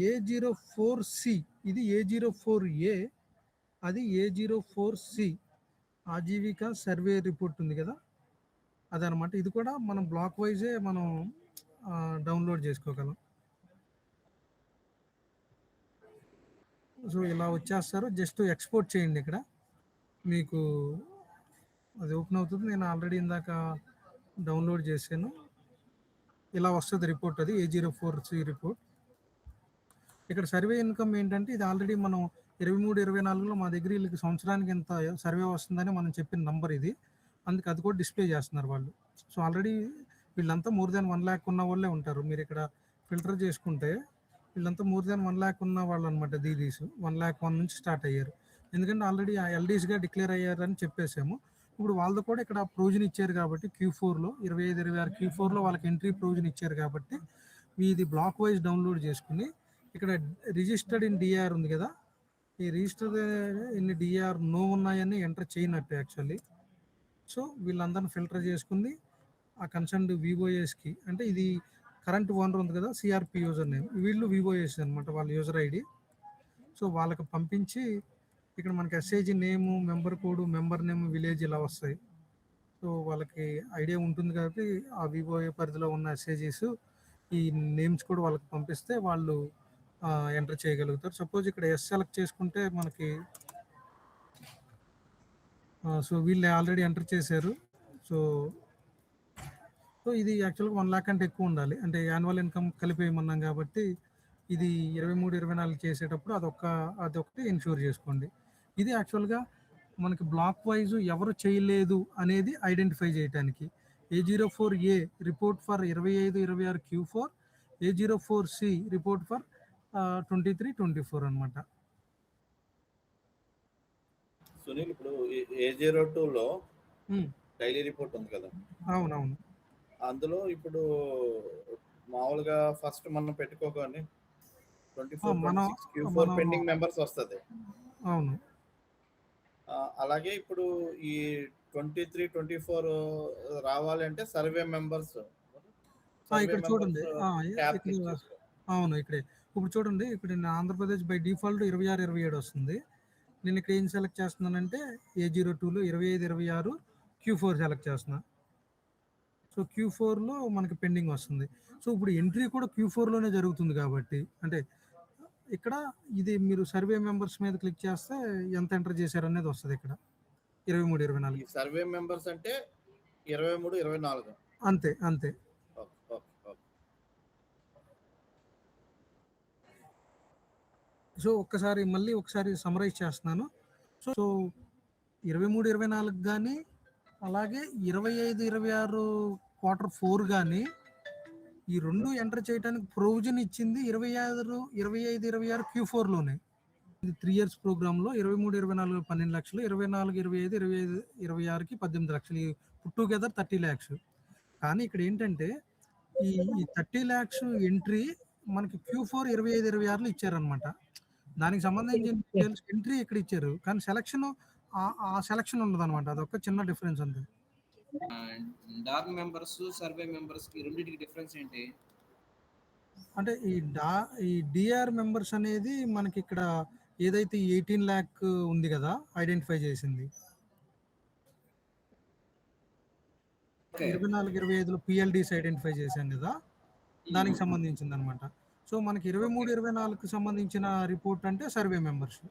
A04C, ఇది A04A, అది A04C ఆజీవిక సర్వే రిపోర్ట్ ఉంది కదా, అదనమాట. ఇది కూడా మనం బ్లాక్ వైజే మనం డౌన్లోడ్ చేసుకోగలం. సో ఇలా వచ్చేస్తారు, జస్ట్ ఎక్స్పోర్ట్ చేయండి. ఇక్కడ మీకు అది ఓపెన్ అవుతుంది. నేను ఆల్రెడీ ఇందాక డౌన్లోడ్ చేశాను. ఇలా వస్తుంది రిపోర్ట్, అది A04C రిపోర్ట్. ఇక్కడ సర్వే ఇన్కమ్ ఏంటంటే, ఇది ఆల్రెడీ మనం 23, 24లో మా దగ్గర వీళ్ళకి సంవత్సరానికి ఇంత సర్వే వస్తుందని మనం చెప్పిన నంబర్ ఇది, అందుకే అది కూడా డిస్ప్లే చేస్తున్నారు వాళ్ళు. సో ఆల్రెడీ వీళ్ళంతా మోర్ దాన్ 1 lakh ఉన్న వాళ్ళే ఉంటారు. మీరు ఇక్కడ ఫిల్టర్ చేసుకుంటే వీళ్ళంతా మోర్ దాన్ 1 lakh ఉన్న వాళ్ళు అనమాట. దీదీస్ 101 నుంచి స్టార్ట్ అయ్యారు, ఎందుకంటే ఆల్రెడీ ఆ ఎల్డీస్గా డిక్లేర్ అయ్యారని చెప్పేసాము. ఇప్పుడు వాళ్ళది కూడా ఇక్కడ ప్రొవిజన్ ఇచ్చారు కాబట్టి Q4లో 25, 26 Q4లో వాళ్ళకి ఎంట్రీ ప్రొవిజన్ ఇచ్చారు కాబట్టి ఇది బ్లాక్ వైజ్ డౌన్లోడ్ చేసుకుని ఇక్కడ రిజిస్టర్డ్ ఇన్ డిఆర్ ఉంది కదా, ఈ రిజిస్టర్డ్ ఇన్ డిఆర్ నో ఉన్నాయని ఎంటర్ చేయనట్టు యాక్చువల్లీ. సో వీళ్ళందరిని ఫిల్టర్ చేసుకుని ఆ కన్సర్న్డ్ వివోఎస్కి, అంటే ఇది కరెంట్ ఓనర్ ఉంది కదా సిఆర్పి యూజర్ నేమ్, వీళ్ళు వివోఎస్ అనమాట వాళ్ళ యూజర్ ఐడి. సో వాళ్ళకి పంపించి ఇక్కడ మనకి SIG name, member code, member name, village ఇలా వస్తాయి. సో వాళ్ళకి ఐడియా ఉంటుంది కాబట్టి ఆ వివోఏ పరిధిలో ఉన్న ఎస్ఐజీస్ ఈ నేమ్స్ కూడా వాళ్ళకి పంపిస్తే వాళ్ళు ఎంటర్ చేయగలుగుతారు. సపోజ్ ఇక్కడ ఎస్ సెలెక్ట్ చేసుకుంటే మనకి సో వీళ్ళు ఆల్రెడీ ఎంటర్ చేశారు. సో సో ఇది యాక్చువల్గా 1 lakh అంటే ఎక్కువ ఉండాలి. అంటే యాన్యువల్ ఇన్కమ్ కలిపేయమన్నాం కాబట్టి ఇది 23, 24 చేసేటప్పుడు అదొకటి ఇన్షూర్ చేసుకోండి. ఇది యాక్చువల్గా మనకి బ్లాక్ వైజ్ ఎవరు చేయలేదు అనేది ఐడెంటిఫై చేయడానికి. A04A report for 25, 26 Q4, A04C report for 23, 24 అనమాట. సునీల్ ఇప్పుడు A02లో డైలీ రిపోర్ట్ ఉంది కదా, అవునవును. అందులో ఇప్పుడు మామూలుగా ఫస్ట్ మనం పెట్టుకోగానే 24, మనం 26 Q4 పెండింగ్ మెంబర్స్ వస్తుంది. అవును. అలాగే ఇప్పుడు ఈ 23, 24 రావాలంటే సర్వే మెంబర్స్ ఇక్కడ చూడండి. అవును, ఇక్కడే ఇప్పుడు చూడండి. ఇక్కడ ఆంధ్రప్రదేశ్ బై డిఫాల్ట్ 26, 27 వస్తుంది. నేను ఇక్కడ ఏం సెలెక్ట్ చేస్తున్నానంటే A02లో 25, 26 Q4 సెలెక్ట్ చేస్తున్నా. సో Q4లో మనకి పెండింగ్ వస్తుంది. సో ఇప్పుడు ఎంట్రీ కూడా Q4లోనే జరుగుతుంది కాబట్టి, అంటే ఇక్కడ ఇది మీరు సర్వే మెంబర్స్ మీద క్లిక్ చేస్తే ఎంత ఎంటర్ చేశారు అనేది వస్తుంది. ఇక్కడ 23, 24 సర్వే మెంబర్స్ అంటే 23, 24 అంతే అంతే. సో మళ్ళీ ఒకసారి సమరైజ్ చేస్తున్నాను. సో 23, 24 కానీ అలాగే 25, 26 Q4 కానీ ఈ రెండు ఎంటర్ చేయడానికి ప్రొవిజన్ ఇచ్చింది 25, 26 Q4లోనే. ఇది 3 years ప్రోగ్రాంలో 23, 24 12 లక్షలు, 24, 25, 26కి 18 లక్షలు, పుట్ టుగెదర్ 30 lakhs. కానీ ఇక్కడ ఏంటంటే ఈ 30 lakhs ఎంట్రీ మనకి Q4 25, 26లో ఇచ్చారనమాట. దానికి సంబంధించిన ఎంట్రీ ఇక్కడ ఇచ్చారు, కానీ సెలక్షన్ ఆ సెలక్షన్ ఉండదు అనమాట. అదొక చిన్న డిఫరెన్స్ అంతే. డాగ్ మెంబర్స్, సర్వే మెంబర్స్ కి రెండింటికి డిఫరెన్స్ ఏంటి? అంటే ఈ డిఆర్ మెంబర్స్ అనేది మనకి ఇక్కడ ఏదైతే 18 lakh ఉంది కదా ఐడెంటిఫై చేసింది, 24, 25లో PLDs ఐడెంటిఫై చేశాం కదా, దానికి సంబంధించింది అనమాట. సో మనకి 23, 24కి సంబంధించిన రిపోర్ట్ అంటే సర్వే మెంబర్స్.